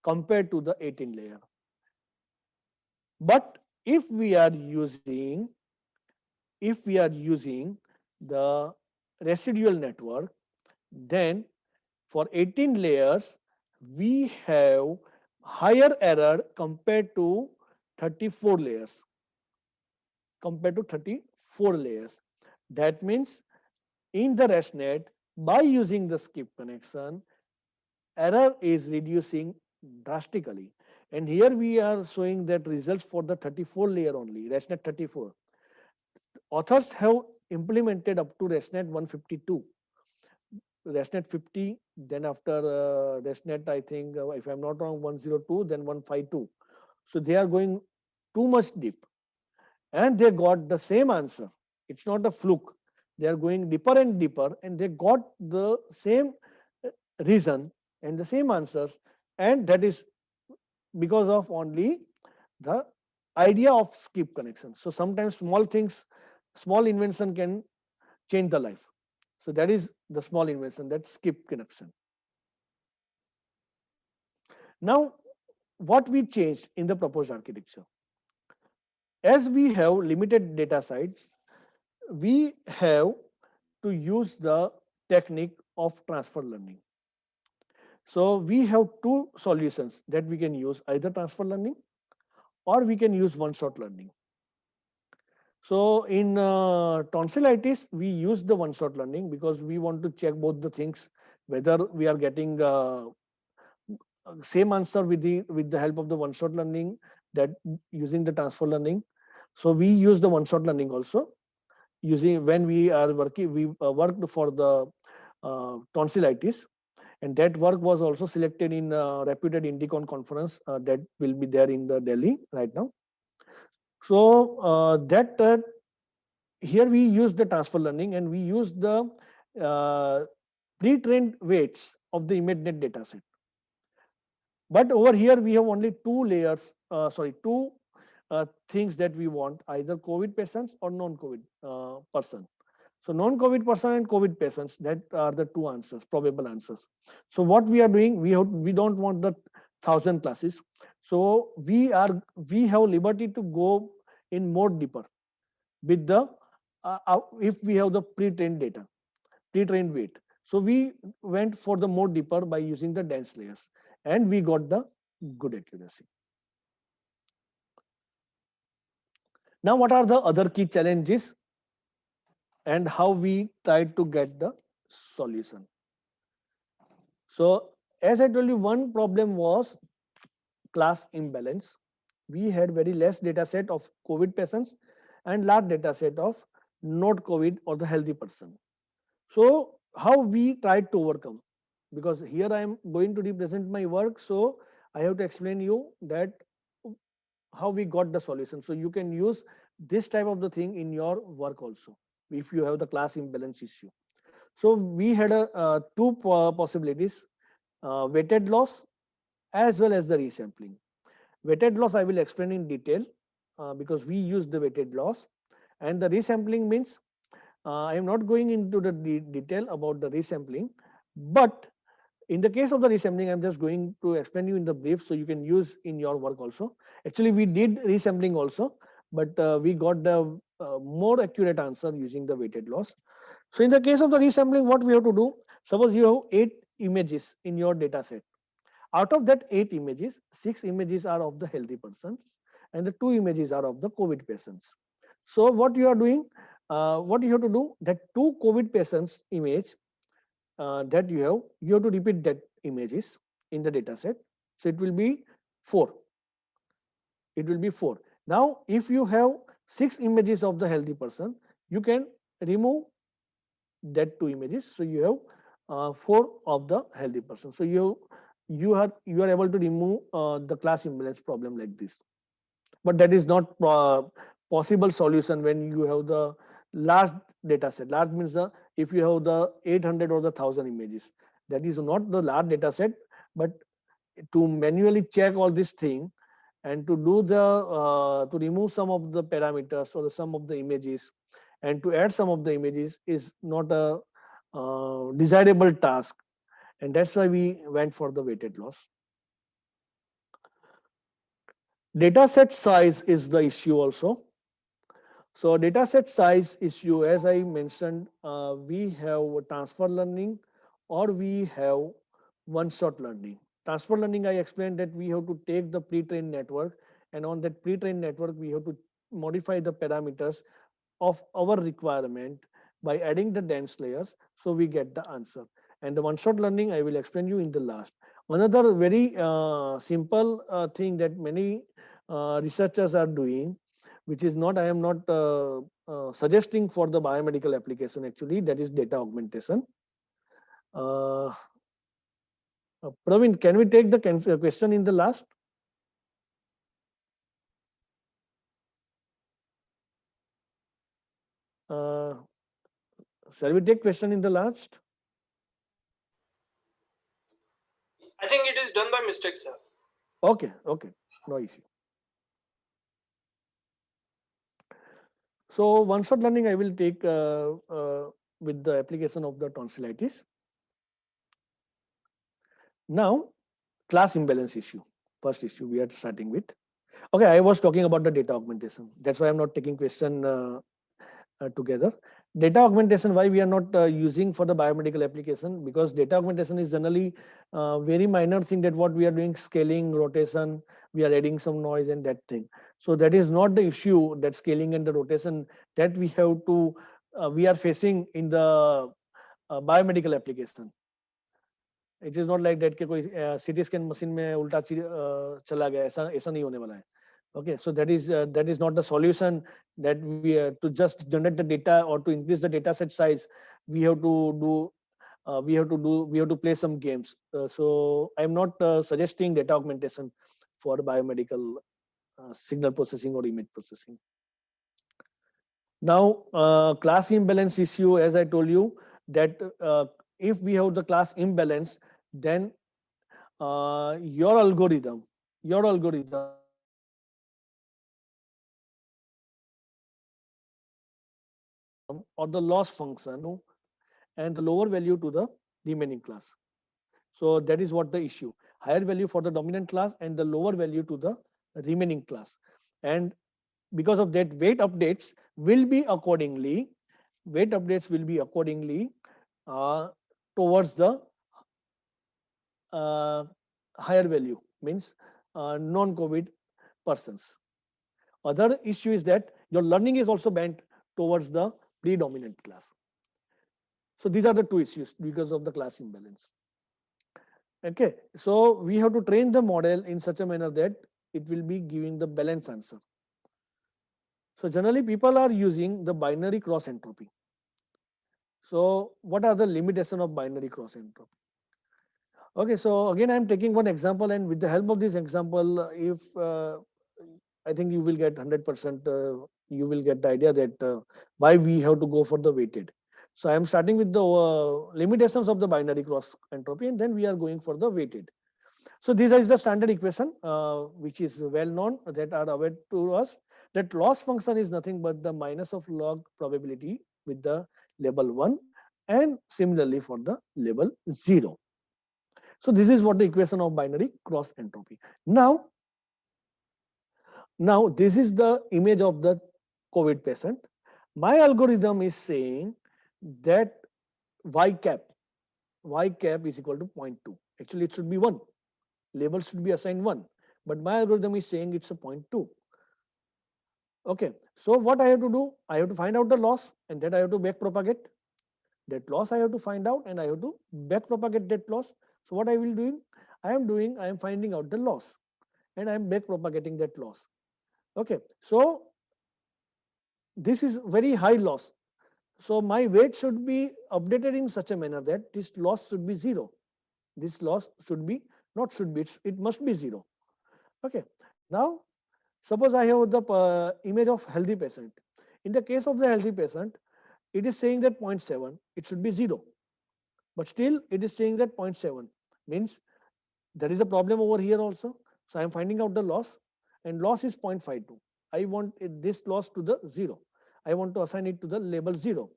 A: compared to the 18 layer. But if we are using the residual network, then for 18 layers we have higher error compared to 34 layers, compared to 34 layers. That means in the RESTnet, by using the skip connection, error is reducing drastically. And here we are showing that results for the 34 layer only, RESTnet 34. Authors have implemented up to RESTnet 152, RESTnet 50, then after RESTnet, I think, if I'm not wrong, 102, then 152. So they are going too much deep, and they got the same answer. It's not a fluke. They are going deeper and deeper, and they got the same uh, reason and the same answers, and that is because of only the idea of skip connection. So sometimes small things, small invention can change the life. So that is the small invention, that skip connection. Now, what we changed in the proposed architecture? As we have limited data sites, we have to use the technique of transfer learning. So we have two solutions that we can use, either transfer learning or we can use one-shot learning. So in tonsillitis, we use the one-shot learning because we want to check both the things, whether we are getting same answer with the help of the one-shot learning, that using the transfer learning. So we use the one-shot learning also using when we are working. We worked for the tonsillitis, and that work was also selected in reputed Indicon conference that will be there in the Delhi right now. So that here we use the transfer learning and we use the uh, pre-trained weights of the ImageNet dataset. But over here we have only two layers, two things that we want, either COVID patients or non-COVID person. So non-COVID person and COVID patients, that are the two answers, probable answers. So what we are doing, we don't want the 1,000 classes. So we have liberty to go in more deeper with the if we have the pre-trained data, pre-trained weight. So we went for the more deeper by using the dense layers, and we got the good accuracy. Now, what are the other key challenges and how we tried to get the solution? So, as I told you, one problem was class imbalance. We had very less data set of COVID patients and large data set of not COVID or the healthy person. So, how we tried to overcome? Because here I am going to represent my work, so I have to explain you that how we got the solution. So you can use this type of the thing in your work also if you have the class imbalance issue. So we had two possibilities, weighted loss as well as the resampling. Weighted loss I will explain in detail because we use the weighted loss, and the resampling means I am not going into the detail about the resampling, but in the case of the resampling, I'm just going to explain you in the brief so you can use in your work also. Actually, we did resampling also, but we got the more accurate answer using the weighted loss. So in the case of the resampling, what we have to do, suppose you have 8 images in your data set. Out of that 8 images, 6 images are of the healthy persons and the 2 images are of the COVID patients. So what you are doing, what you have to do, that 2 COVID patients image that you have to repeat that images in the data set. So it will be 4. It will be 4. Now, if you have 6 images of the healthy person, you can remove that 2 images. So you have 4 of the healthy person. So you are able to remove the class imbalance problem like this. But that is not possible solution when you have the large data set. Large means if you have the 800 or the 1,000 images, that is not the large data set. But to manually check all this thing and to do the to remove some of the parameters or some of the images and to add some of the images is not a desirable task, and that's why we went for the weighted loss. Data set size is the issue also. So data set size issue, as I mentioned, we have transfer learning or we have one-shot learning. Transfer learning, I explained that we have to take the pre-trained network, and on that pre-trained network, we have to modify the parameters of our requirement by adding the dense layers, so we get the answer. And the one-shot learning, I will explain you in the last. Another very simple thing that many researchers are doing, which is not, I am not suggesting for the biomedical application actually, that is data augmentation. Uh, Praveen, can we take the question in the last? Uh, shall we take question in the last?
C: I think it is done by mistake, sir.
A: Okay, no issue. So one-shot learning I will take with the application of the tonsillitis. Now, class imbalance issue. First issue we are starting with. Okay, I was talking about the data augmentation. That's why I'm not taking question together. Data augmentation, why we are not using for the biomedical application? Because data augmentation is generally very minor thing, that what we are doing, scaling, rotation, we are adding some noise and that thing. So that is not the issue, that scaling and the rotation that we have to, we are facing in the biomedical application. It is not like that कि कोई CT scan machine में उल्टा चला गया, ऐसा नहीं होने वाला है. Okay, so that is not the solution, that we to just generate the data or to increase the data set size. We have to play some games. So I am not suggesting data augmentation for biomedical signal processing or image processing. Now, class imbalance issue, as I told you, that if we have the class imbalance, then your algorithm, or the loss function and the lower value to the remaining class. So that is what the issue. Higher value for the dominant class and the lower value to the remaining class. And because of that, weight updates will be accordingly uh, towards the uh, higher value, means non-COVID persons. Other issue is that your learning is also bent towards the predominant class. So these are the two issues because of the class imbalance. Okay, so we have to train the model in such a manner that it will be giving the balanced answer. So generally people are using the binary cross entropy. So what are the limitation of binary cross entropy? Okay, so again I'm taking one example, and with the help of this example, if I think you will get 100%, you will get the idea that why we have to go for the weighted. So I am starting with the limitations of the binary cross entropy, and then we are going for the weighted. So this is the standard equation, which is well known, that are aware to us, that loss function is nothing but the minus of log probability with the label 1, and similarly for the label 0. So this is what the equation of binary cross entropy. Now this is the image of the COVID patient. My algorithm is saying that y cap is equal to 0.2. Actually, it should be 1. Label should be assigned 1. But my algorithm is saying it's a 0.2. Okay. So what I have to do? I have to find out the loss, and then I have to back propagate. That loss I have to find out, and I have to back propagate that loss. So what I will do? I am finding out the loss, and I am back propagating that loss. Okay. So this is very high loss. So my weight should be updated in such a manner that this loss should be 0. This loss should be, not should be, it must be 0. Okay. Now, suppose I have the image of healthy patient. In the case of the healthy patient, it is saying that zero point 0.7, it should be 0. But still, it is saying that 0.7 means there is a problem over here also. So I am finding out the loss, and loss is 0.52. I want this loss to the 0. I want to assign it to the label 0.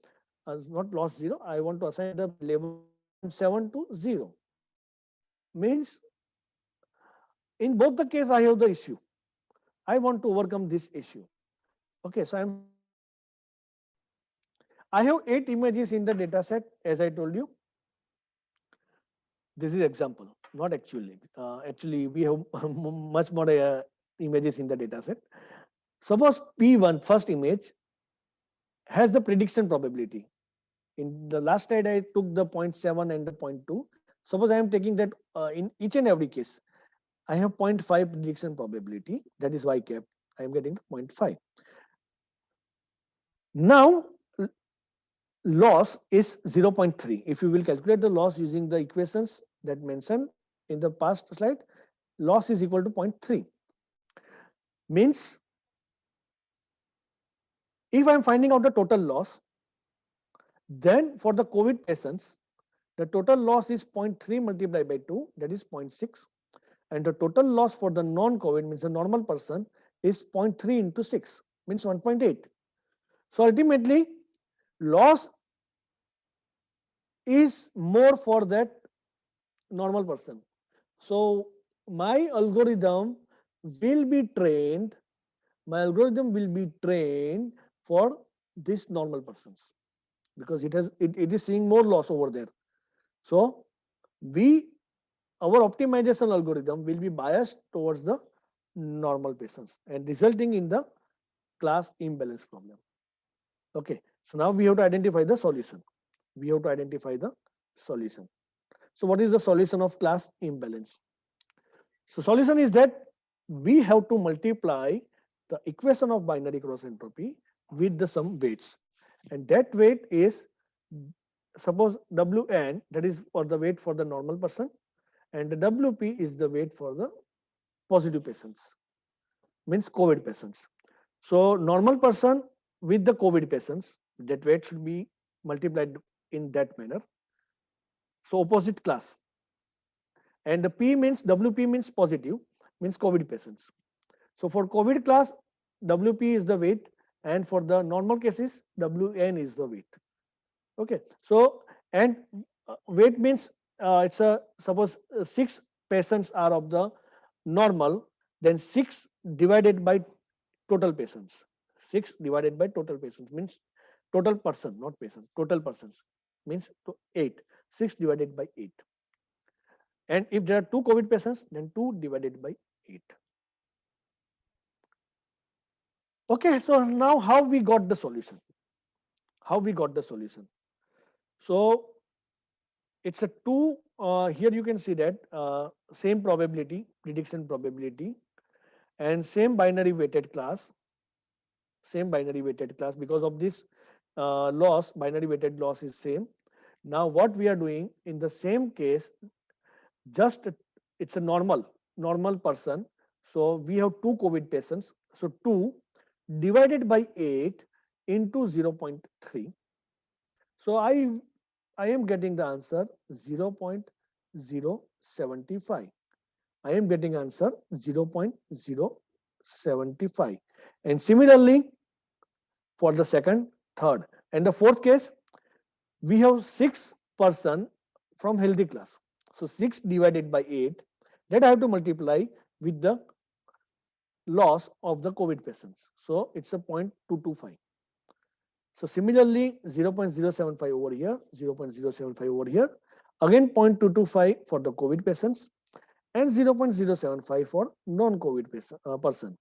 A: Not loss 0. I want to assign the label 0.7 to 0. Means in both the case, I have the issue. I want to overcome this issue. Okay, so I have 8 images in the data set, as I told you. This is example, not actually. Actually, we have much more images in the data set. Suppose P1, first image, has the prediction probability. In the last slide, I took the 0.7 and the 0.2. Suppose I am taking that in each and every case, I have 0.5 prediction probability. That is y cap. I am getting the 0.5. Now, loss is 0.3. If you will calculate the loss using the equations that mentioned in the past slide, loss is equal to 0.3. Means if I am finding out the total loss, then for the COVID patients, the total loss is 0.3 multiplied by 2, that is 0.6. And the total loss for the non-COVID, means a normal person, is 0.3 into 6, means 1.8. So ultimately, loss is more for that normal person. So my algorithm will be trained, for these normal persons, because it is seeing more loss over there. So our optimization algorithm will be biased towards the normal patients and resulting in the class imbalance problem. Okay, so now we have to identify the solution. So what is the solution of class imbalance? So solution is that we have to multiply the equation of binary cross entropy with the some weights, and that weight is, suppose Wn, that is for the weight for the normal person, and the Wp is the weight for the positive patients, means COVID patients. So normal person with the COVID patients, that weight should be multiplied in that manner. So opposite class. And the P means WP means positive, means COVID patients. So for COVID class, WP is the weight, and for the normal cases, WN is the weight. Okay. So and weight means it's a suppose six patients are of the normal, then six divided by total patients. Six divided by total patients means total person, not patient. Total persons means eight. Six divided by eight. And if there are two COVID patients, then 2 divided by 8. Okay, so now how we got the solution? How we got the solution? So it's a two, here you can see that same probability, prediction probability, and same binary weighted class, because of this loss, binary weighted loss is same. Now what we are doing in the same case, just it's a normal person. So we have two COVID patients. So 2 divided by 8 into 0.3. So I am getting the answer 0.075. I am getting answer 0.075. And similarly for the second, third, and the fourth case, we have 6 person from healthy class. So 6 divided by 8, that I have to multiply with the loss of the COVID patients. So it's a 0.225. So similarly, 0.075 over here, 0.075 over here, again 0.225 for the COVID patients and 0.075 for non-COVID person.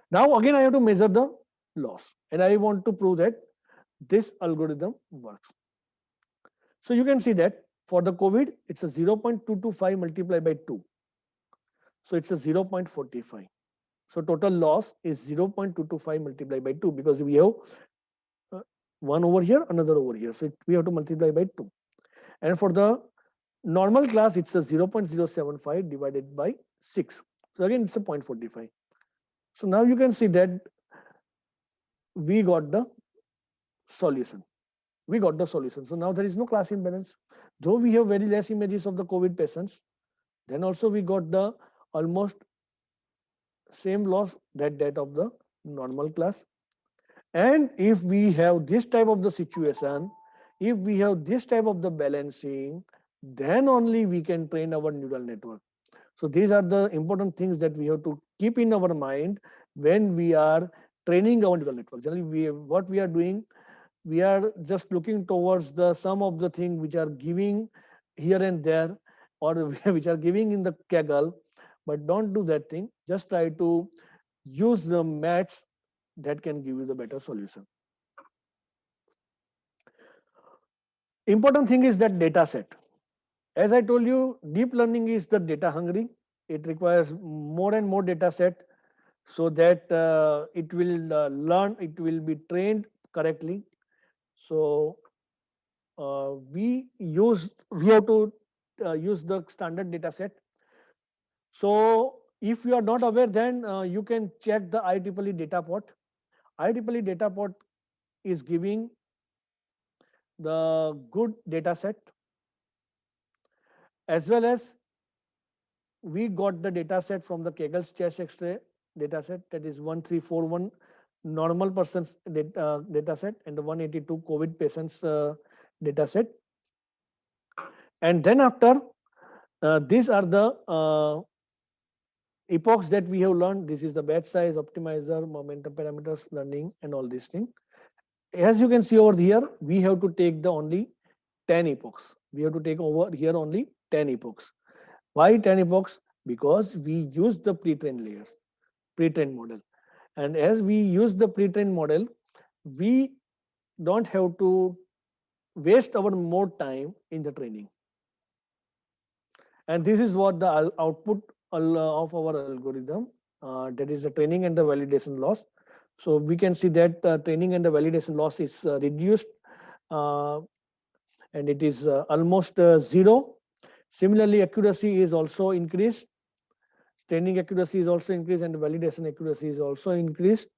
A: Now again I have to measure the loss, and I want to prove that this algorithm works. So you can see that for the COVID, it's a 0.225 multiplied by 2. So it's a 0.45. So total loss is 0.225 multiplied by 2, because we have one over here, another over here. So we have to multiply by 2. And for the normal class, it's a 0.075 divided by 6. So again, it's a 0.45. So now you can see that we got the solution. So now there is no class imbalance. Though we have very less images of the COVID patients, then also we got the almost same loss that of the normal class. And if we have this type of the situation, if we have this type of the balancing, then only we can train our neural network. So these are the important things that we have to keep in our mind when we are training our neural network. Generally, what we are doing, we are just looking towards the sum of the thing which are giving here and there, or which are giving in the Kaggle, but don't do that thing. Just try to use the maths that can give you the better solution. Important thing is that data set. As I told you, deep learning is the data hungry. It requires more and more data set, so that it will learn, it will be trained correctly. So we have to use the standard data set. So if you are not aware, then you can check the IEEE data pot. IEEE data pot is giving the good data set, as well as we got the data set from the Kaggle's chest X-ray data set, that is 1341 normal persons data set and the 182 COVID patients data set. And then after, these are the epochs that we have learned. This is the batch size, optimizer, momentum parameters, learning, and all these things. As you can see over here, we have to take the only 10 epochs. We have to take over here only 10 epochs. Why 10 epochs? Because we use the pre-trained layers, pre-trained model. And as we use the pre-trained model, we don't have to waste our more time in the training. And this is what the output of our algorithm, that is the training and the validation loss. So we can see that training and the validation loss is reduced, and it is almost 0. Similarly, accuracy is also increased. Training accuracy is also increased, and validation accuracy is also increased.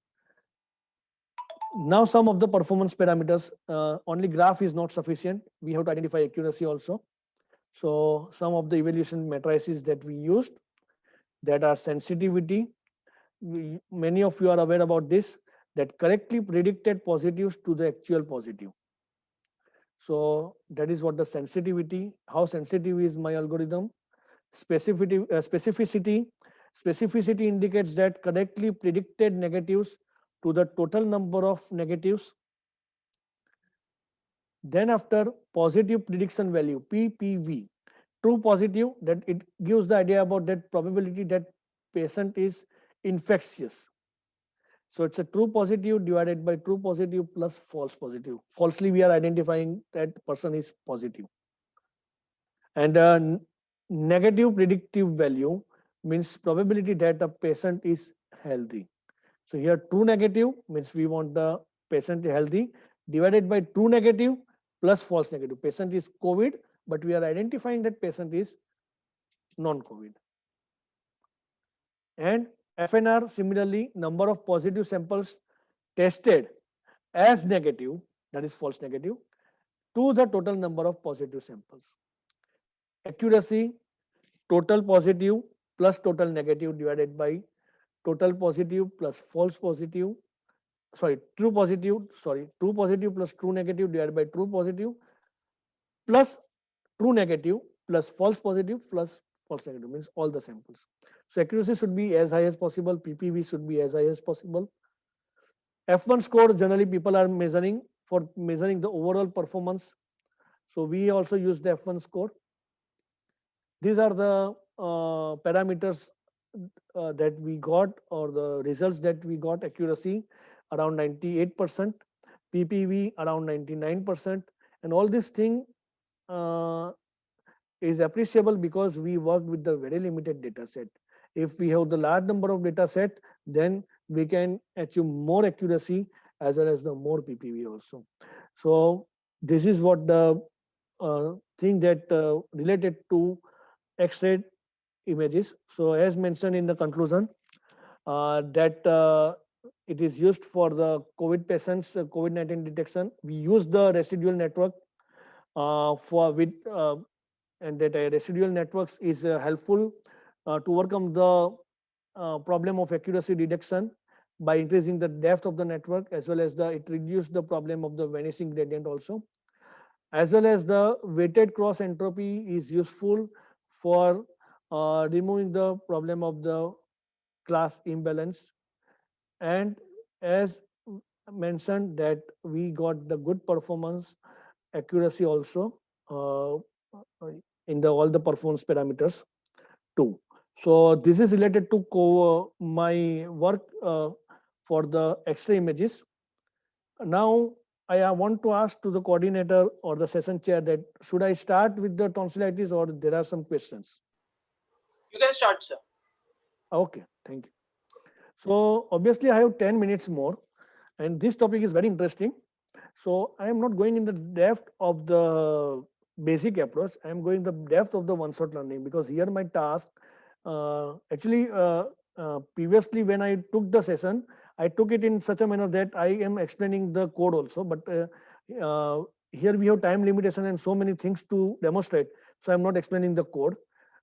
A: Now some of the performance parameters, only graph is not sufficient. We have to identify accuracy also. So some of the evaluation matrices that we used, that are sensitivity. Many of you are aware about this, that correctly predicted positives to the actual positive. So that is what the sensitivity, how sensitive is my algorithm. Specificity indicates that correctly predicted negatives to the total number of negatives. Then after, positive prediction value, PPV, true positive, that it gives the idea about that probability that patient is infectious. So it's a true positive divided by true positive plus false positive. Falsely we are identifying that person is positive. And negative predictive value means probability that a patient is healthy. So here true negative means we want the patient healthy, divided by true negative plus false negative. Patient is COVID, but we are identifying that patient is non-COVID. And FNR, similarly, number of positive samples tested as negative, that is false negative, to the total number of positive samples. Accuracy, total positive plus total negative divided by total positive plus false positive, true positive plus true negative divided by true positive plus true negative plus false positive plus false negative, means all the samples. So accuracy should be as high as possible, PPV should be as high as possible. F1 score, generally people are measuring for measuring the overall performance. So we also use the F1 score. These are the parameters that we got, or the results that we got. Accuracy around 98%, PPV around 99%, and all this thing uh, is appreciable because we worked with the very limited data set. If we have the large number of data set, then we can achieve more accuracy as well as the more PPV also. So this is what the thing that related to X-ray images. So as mentioned in the conclusion, that it is used for the COVID patients, COVID-19 detection. We use the residual network for with and that residual networks is helpful to overcome the problem of accuracy detection by increasing the depth of the network, as well as the it reduces the problem of the vanishing gradient also, as well as the weighted cross entropy is useful for removing the problem of the class imbalance. And as mentioned, that we got the good performance accuracy also uh, in the all the performance parameters too. So this is related to my work for the X-ray images. Now I want to ask to the coordinator or the session chair that should I start with the tonsillitis or there are some questions?
C: You can start, sir.
A: Okay, thank you. So obviously I have 10 minutes more, and this topic is very interesting. So I am not going in the depth of the basic approach. I am going the depth of the one-shot learning, because here my task previously when I took the session, I took it in such a manner that I am explaining the code also. But here we have time limitation and so many things to demonstrate. So I'm not explaining the code,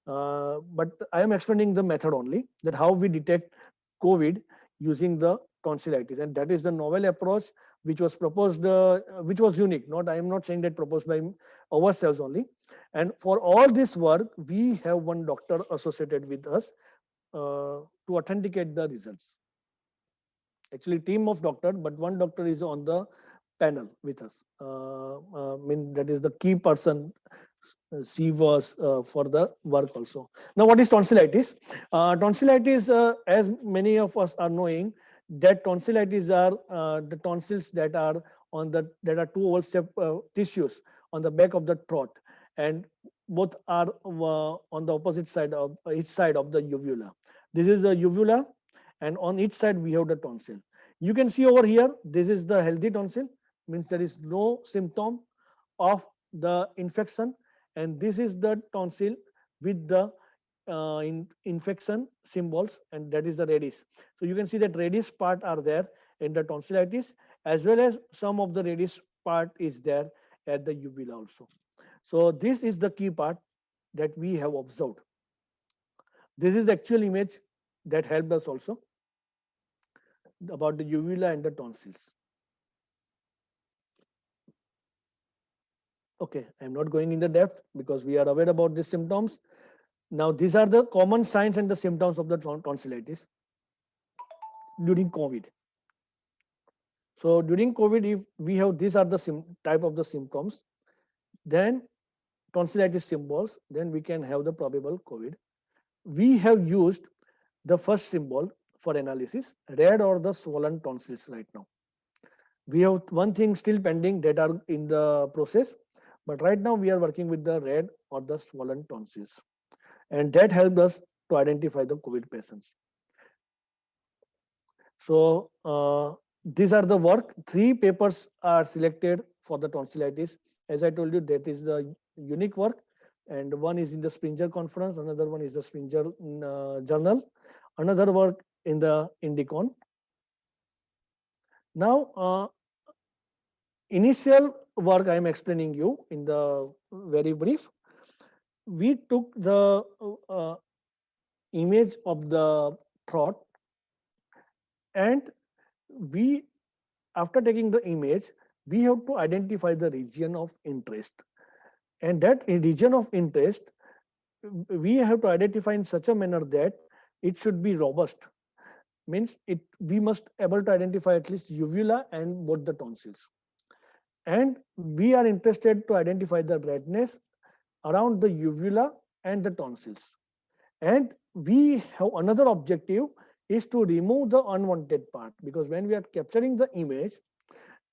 A: but I am explaining the method only, that how we detect COVID using the tonsillitis, and that is the novel approach which was proposed, which was unique. Not, I am not saying that proposed by ourselves only. And for all this work, we have one doctor associated with us to authenticate the results. Actually, team of doctor, but one doctor is on the panel with us. Mean that is the key person. She was for the work also. Now, what is tonsillitis? Tonsillitis, as many of us are knowing, that tonsillitis are the tonsils that are on the that are two oval-shaped tissues on the back of the throat, and both are on the opposite side of each side of the uvula. This is the uvula, and on each side we have the tonsil. You can see over here, this is the healthy tonsil, means there is no symptom of the infection, and this is the tonsil with the infection symbols, and that is the reddish. So you can see that reddish part are there in the tonsillitis, as well as some of the reddish part is there at the uvula also. So this is the key part that we have observed. This is the actual image that helped us also about the uvula and the tonsils. Okay, I'm not going in the depth because we are aware about these symptoms. Now, these are the common signs and the symptoms of the tonsillitis during COVID. So, during COVID, if we have these are the type of the symptoms, then tonsillitis symbols, then we can have the probable COVID. We have used the first symbol for analysis, red or the swollen tonsils right now. We have one thing still pending that are in the process, but right now we are working with the red or the swollen tonsils, and that helped us to identify the COVID patients. So these are the work. 3 papers are selected for the tonsillitis. As I told you, that is the unique work, and one is in the Springer conference, another one is the Springer journal, another work in the Indicon. Now, initial work I am explaining you in the very brief. We took the image of the throat, and we, after taking the image, we have to identify the region of interest, and that region of interest we have to identify in such a manner that it should be robust. Means it, we must able to identify at least uvula and both the tonsils, and we are interested to identify the redness around the uvula and the tonsils. And we have another objective is to remove the unwanted part, because when we are capturing the image,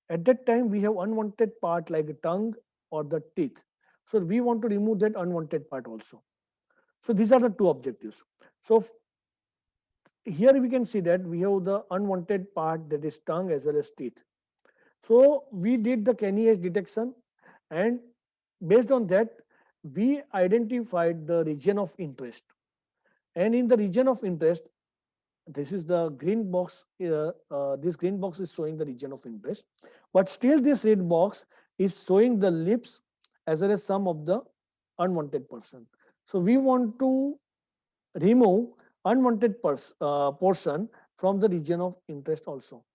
A: at that time we have unwanted part like tongue or the teeth. So we want to remove that unwanted part also. So these are the two objectives. So here we can see that we have the unwanted part, that is tongue as well as teeth. So we did the Kenny detection, and based on that we identified the region of interest. And in the region of interest, this is the green box. This green box is showing the region of interest, but still this red box is showing the lips as well as some of the unwanted person. So we want to remove unwanted portion from the region of interest also.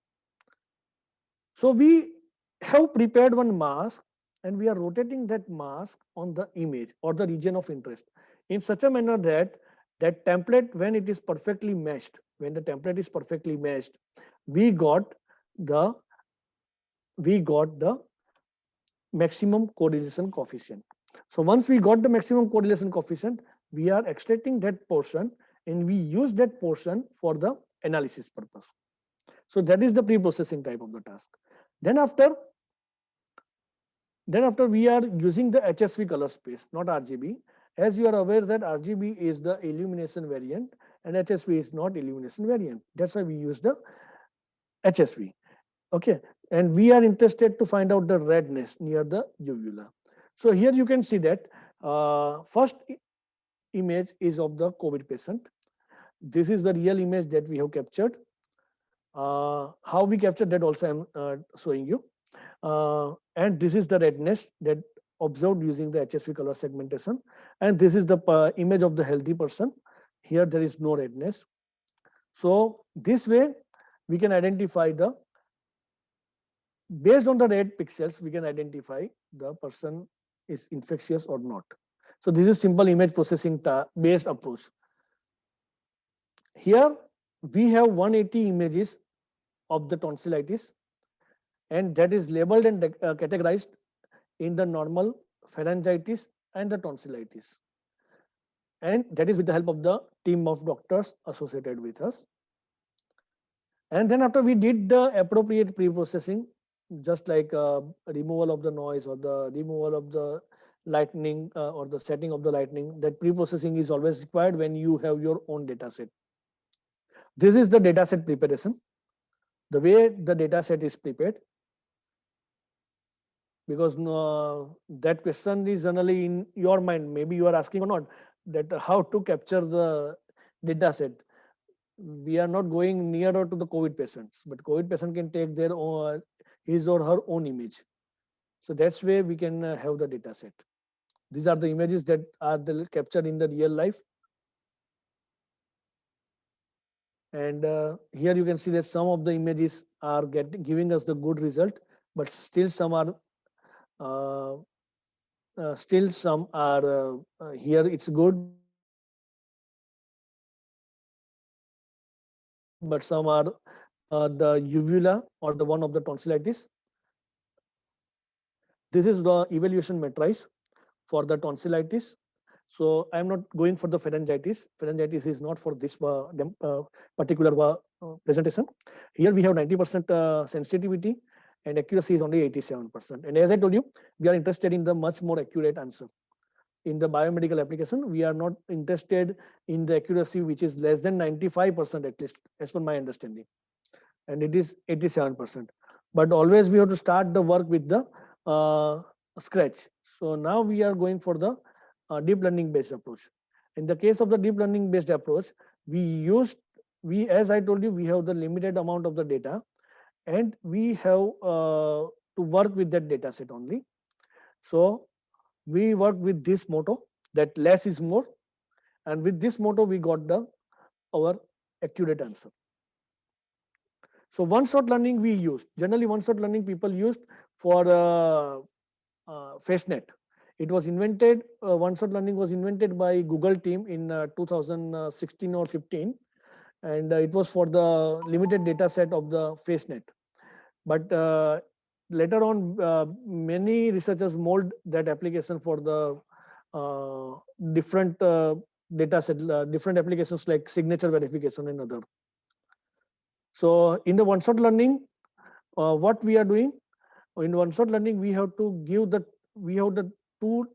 A: So we have prepared one mask, and we are rotating that mask on the image or the region of interest in such a manner that that template, when it is perfectly meshed, when the template is perfectly meshed, we got the maximum correlation coefficient. So once we got the maximum correlation coefficient, we are extracting that portion and we use that portion for the analysis purpose. So that is the pre-processing type of the task. Then after we are using the HSV color space, not RGB. As you are aware that RGB is the illumination variant and HSV is not illumination variant. That's why we use the HSV. Okay, and we are interested to find out the redness near the uvula. So here you can see that first image is of the COVID patient. This is the real image that we have captured. How we captured that also I'm showing you. And this is the redness that observed using the HSV color segmentation. And this is the image of the healthy person. Here there is no redness. So this way we can identify the, based on the red pixels, we can identify the person is infectious or not. So this is simple image processing based approach. Here we have 180 images of the tonsillitis, and that is labeled and categorized in the normal, pharyngitis and the tonsillitis. And that is with the help of the team of doctors associated with us. And then after we did the appropriate pre-processing, just like removal of the noise or the removal of the lightning or the setting of the lightning, that pre-processing is always required when you have your own data set. This is the data set preparation, the way the data set is prepared, because that question is generally in your mind, maybe you are asking or not, that how to capture the data set. we are not going nearer to the COVID patients, but COVID patient can take their own, his or her own image. So that's where we can have the data set. These are the images that are captured in the real life. And here you can see that some of the images are giving us the good result, but still some are uh, still some are here it's good, but some are the uvula or the one of the tonsillitis. This is the evaluation matrice for the tonsillitis. So I'm not going for the pharyngitis. Pharyngitis is not for this particular presentation. Here we have 90% sensitivity and accuracy is only 87%. And as I told you, we are interested in the much more accurate answer. In the biomedical application, we are not interested in the accuracy which is less than 95% at least, as per my understanding. And it is 87%. But always we have to start the work with the scratch. So now we are going for the deep learning based approach. In the case of the deep learning based approach, as I told you, we have the limited amount of the data, and we have to work with that data set only. So we work with this motto that less is more, and with this motto we got the our accurate answer. So one shot learning we used, generally one shot learning people used for FaceNet. It was invented, one shot learning was invented by Google team in 2016 or 15, and it was for the limited data set of the FaceNet. But later on, many researchers mold that application for the different data set, different applications like signature verification and other. So in the one-shot learning, what we are doing in one-shot learning, we have the two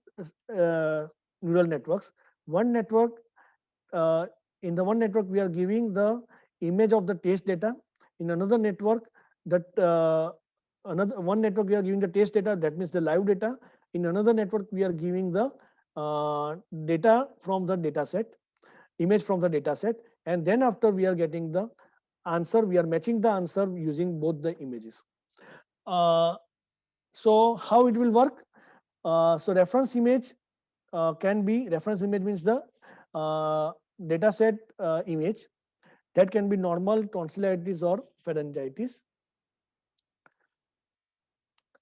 A: neural networks. One network in the one network we are giving the image of the test data. In another network, that another one network we are giving the test data, that means the live data. In another network we are giving the data from the data set, image from the data set, and then after we are getting the answer, we are matching the answer using both the images. So how it will work? So reference image can be, reference image means the data set image that can be normal tonsillitis or pharyngitis.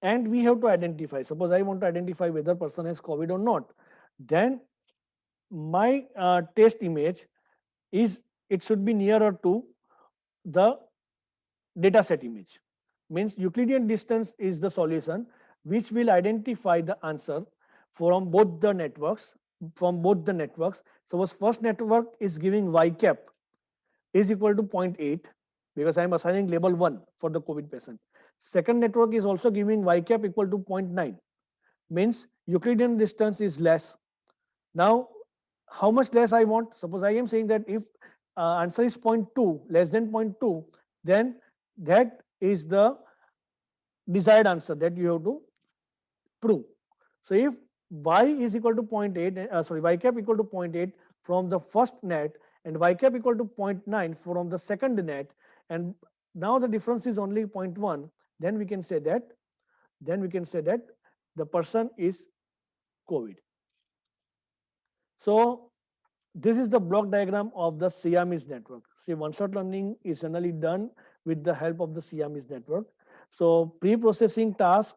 A: And we have to identify, suppose I want to identify whether person has COVID or not, then my test image is, it should be nearer to the data set image. Means Euclidean distance is the solution which will identify the answer from both the networks. Suppose first network is giving y cap is equal to 0.8 because I am assigning label 1 for the COVID patient. Second network is also giving y cap equal to 0.9, means Euclidean distance is less. Now, how much less I want? Suppose I am saying that if answer is 0.2, less than 0.2, then that is the desired answer that you have to prove. So if y is equal to 0.8, y cap equal to 0.8 from the first net and y cap equal to 0.9 from the second net, and now the difference is only 0.1, then we can say that the person is COVID. So this is the block diagram of the Siamese network. See, one-shot learning is generally done with the help of the Siamese network. So pre-processing task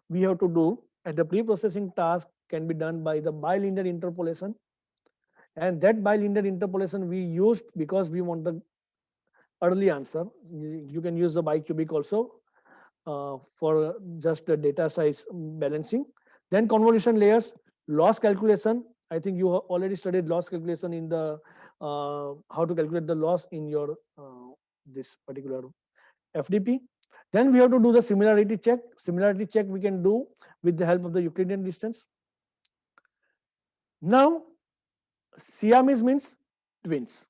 A: we have to do, and the pre-processing task can be done by the bilinear interpolation. And that bilinear interpolation we used because we want the early answer. You can use the bicubic also for just the data size balancing. Then convolution layers, loss calculation. I think you already studied loss calculation in the how to calculate the loss in your this particular FDP. Then we have to do the similarity check. Similarity check we can do with the help of the Euclidean distance. Now, Siamese means twins.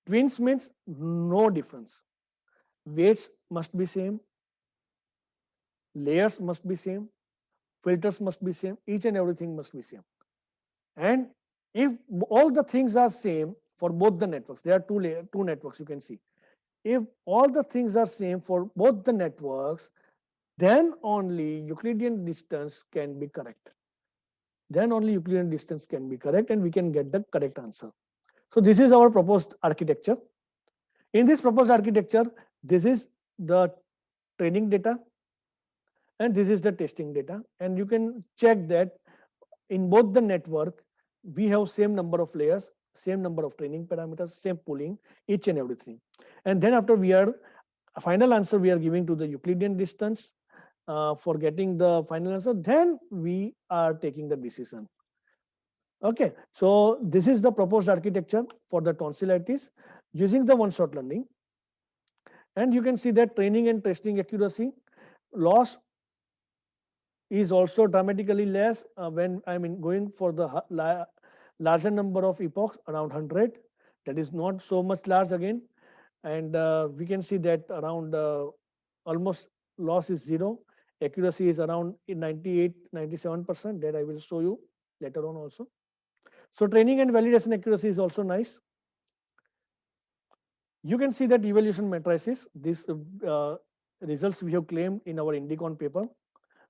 A: Twins means no difference. Weights must be same. Layers must be same. Filters must be same. Each and everything must be same. And if all the things are same, for both the networks. There are two networks you can see. If all the things are same for both the networks, then only Euclidean distance can be correct. Then only Euclidean distance can be correct and we can get the correct answer. So this is our proposed architecture. In this proposed architecture, this is the training data and this is the testing data. And you can check that in both the network, we have same number of layers, same number of training parameters, same pooling, each and everything. And then after we are, final answer we are giving to the Euclidean distance for getting the final answer, then we are taking the decision. Okay, so this is the proposed architecture for the tonsillitis using the one-shot learning. And you can see that training and testing accuracy loss is also dramatically less when going for the larger number of epochs, around 100. That is not so much large again. And we can see that around almost loss is zero. Accuracy is around 98, 97%. That I will show you later on also. So training and validation accuracy is also nice. You can see that evaluation matrices, these results we have claimed in our Indicon paper,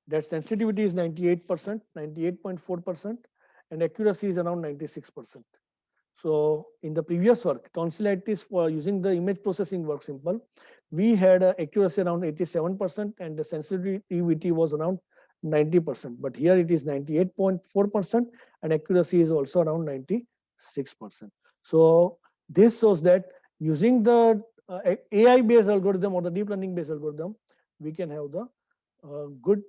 A: that sensitivity is 98%, 98.4%, and accuracy is around 96%. So in the previous work, tonsillitis for using the image processing work simple, we had accuracy around 87% and the sensitivity was around 90%. But here it is 98.4% and accuracy is also around 96%. So this shows that using the AI based algorithm or the deep learning based algorithm, we can have the good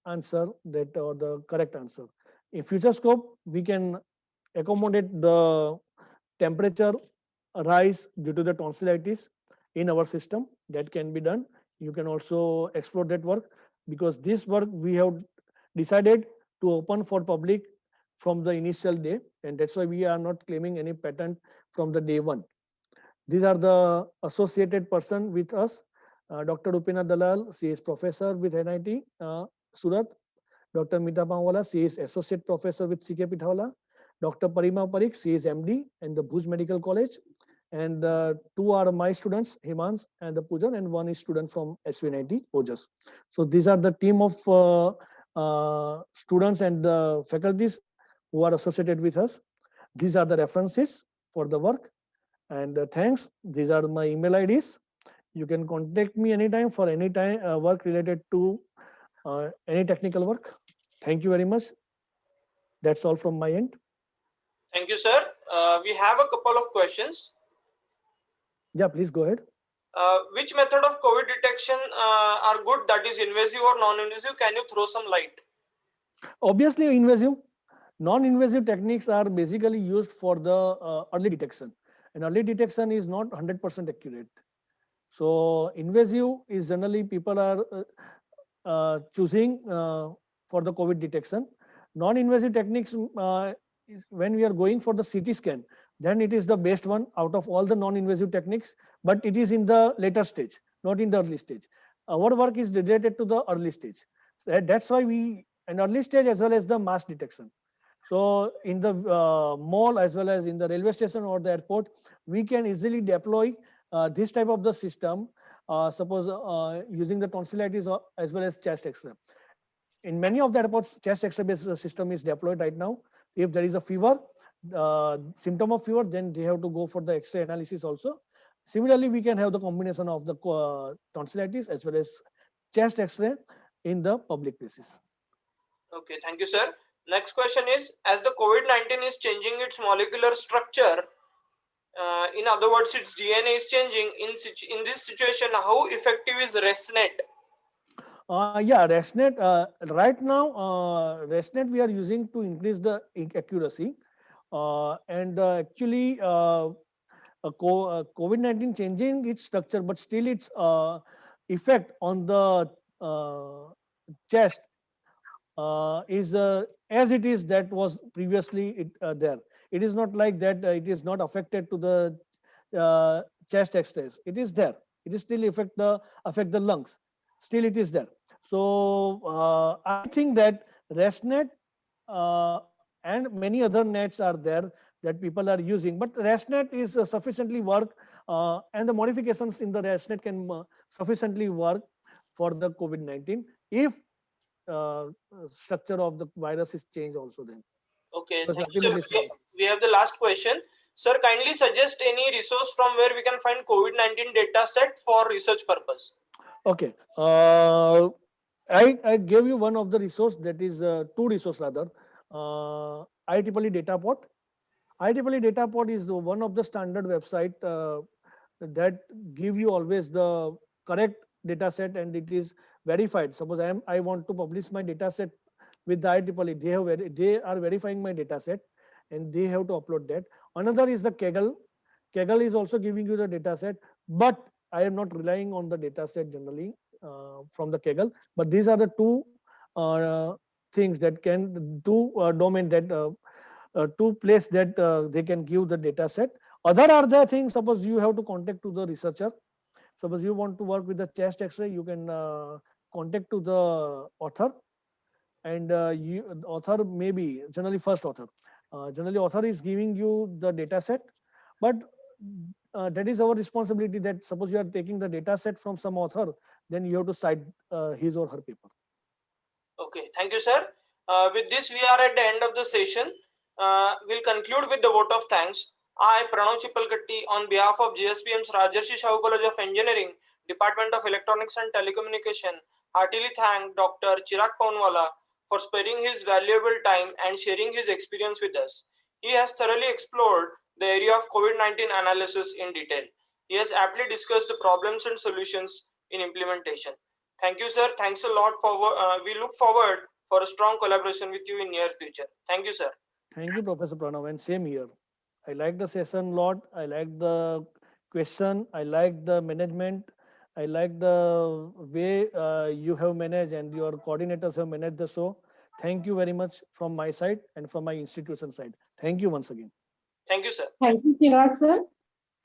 A: answer that or the correct answer. In future scope, we can accommodate the temperature rise due to the tonsillitis in our system. That can be done. You can also explore that work because this work we have decided to open for public from the initial day, and that's why we are not claiming any patent from the day one. These are the associated person with us. Dr. Upena Dalal, she is professor with NIT Surat. Dr. Mita Paunwala, she is associate professor with CK Pithawala. Dr. Parima Parikh, she is MD in the Biomedical College. And two are my students, Himans and the Pujan, and one is student from SVNIT, Ojas. So these are the team of students and faculties who are associated with us. These are the references for the work. And thanks. These are my email IDs. You can contact me anytime for any time work related to any technical work. Thank you very much. That's all from my end.
C: Thank you, sir. We have a couple of questions.
A: Yeah, please go ahead.
C: Which method of COVID detection are good, that is invasive or non-invasive? Can you throw some light?
A: Obviously, invasive. Non-invasive techniques are basically used for the early detection. And early detection is not 100% accurate. So invasive is generally people are choosing for the COVID detection. Non-invasive techniques is when we are going for the CT scan, then it is the best one out of all the non-invasive techniques, but it is in the later stage, not in the early stage. Our work is related to the early stage. That's why we, an early stage as well as the mass detection. So in the mall as well as in the railway station or the airport, we can easily deploy this type of the system, suppose using the tonsillitis as well as chest X-ray. In many of the airports, chest X-ray based system is deployed right now. If there is a fever, symptom of fever, then they have to go for the X-ray analysis also. Similarly, we can have the combination of the tonsillitis as well as chest X-ray in the public places.
C: Okay, thank you, sir. Next question is, as the COVID-19 is changing its molecular structure, in other words, its DNA is changing, in this situation, how effective is ResNet?
A: Yeah, ResNet, right now, ResNet we are using to increase the accuracy. And actually, COVID-19 changing its structure, but still its effect on the chest is as it is that was previously there. It is not like that it is not affected to the chest X-rays. It is there. It is still affect the lungs. Still it is there. So I think that ResNet and many other nets are there that people are using. But ResNet is sufficiently work, and the modifications in the ResNet can sufficiently work for the COVID-19 if structure of the virus is changed also then.
C: Okay,
A: Because
C: thank you, sir.
A: ultimately it's virus.
C: We have the last question. Sir, kindly suggest any resource from where we can find COVID-19 data set for research purpose.
A: Okay. I gave you one of the resource, that is two resource rather. IEEE data pod. IEEE data pod is one of the standard website that give you always the correct data set, and it is verified. Suppose I want to publish my data set with the IEEE, they are verifying my data set and they have to upload that. Another is the Kaggle. Kaggle is also giving you the data set, but I am not relying on the data set generally from the Kaggle. But these are the two things that can do domain that to place that they can give the data set. Other are the things, suppose you have to contact to the researcher. Suppose you want to work with the chest x-ray, you can contact to the author, and the author may be generally first author. Generally author is giving you the data set, but that is our responsibility, that suppose you are taking the data set from some author, then you have to cite his or her paper.
C: Okay, thank you, sir. With this, we are at the end of the session. We'll conclude with the vote of thanks. I, Pranav Chipalkatti, on behalf of GSPM's Rajarshi Shahu College of Engineering, Department of Electronics and Telecommunication, heartily thank Dr. Chirag Paunwala for sparing his valuable time and sharing his experience with us. He has thoroughly explored the area of COVID-19 analysis in detail. He has aptly discussed the problems and solutions in implementation. Thank you, sir. Thanks a lot. We look forward for a strong collaboration with you in near future. Thank you, sir.
A: Thank you, Professor Pranav, and same here. I like the session lot. I like the question. I like the management. I like the way you have managed and your coordinators have managed the show. Thank you very much from my side and from my institution side. Thank you once again.
C: Thank you, sir.
B: Thank you, Chirag, sir.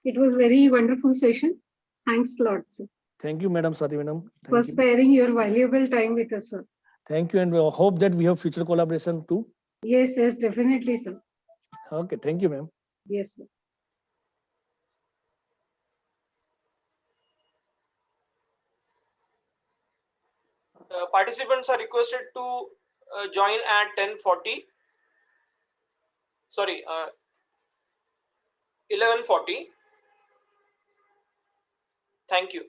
B: It was very wonderful session. Thanks a lot, sir,
A: Thank you, Madam Swati Madam.
B: for
A: Thank you.
B: sparing your valuable time with us, sir.
A: Thank you, and we hope that we have future collaboration too.
B: Yes, yes, definitely, sir.
A: Okay, thank you, ma'am.
B: Yes, sir.
C: Participants are requested to join at 10:40. Sorry, 11:40. Thank you.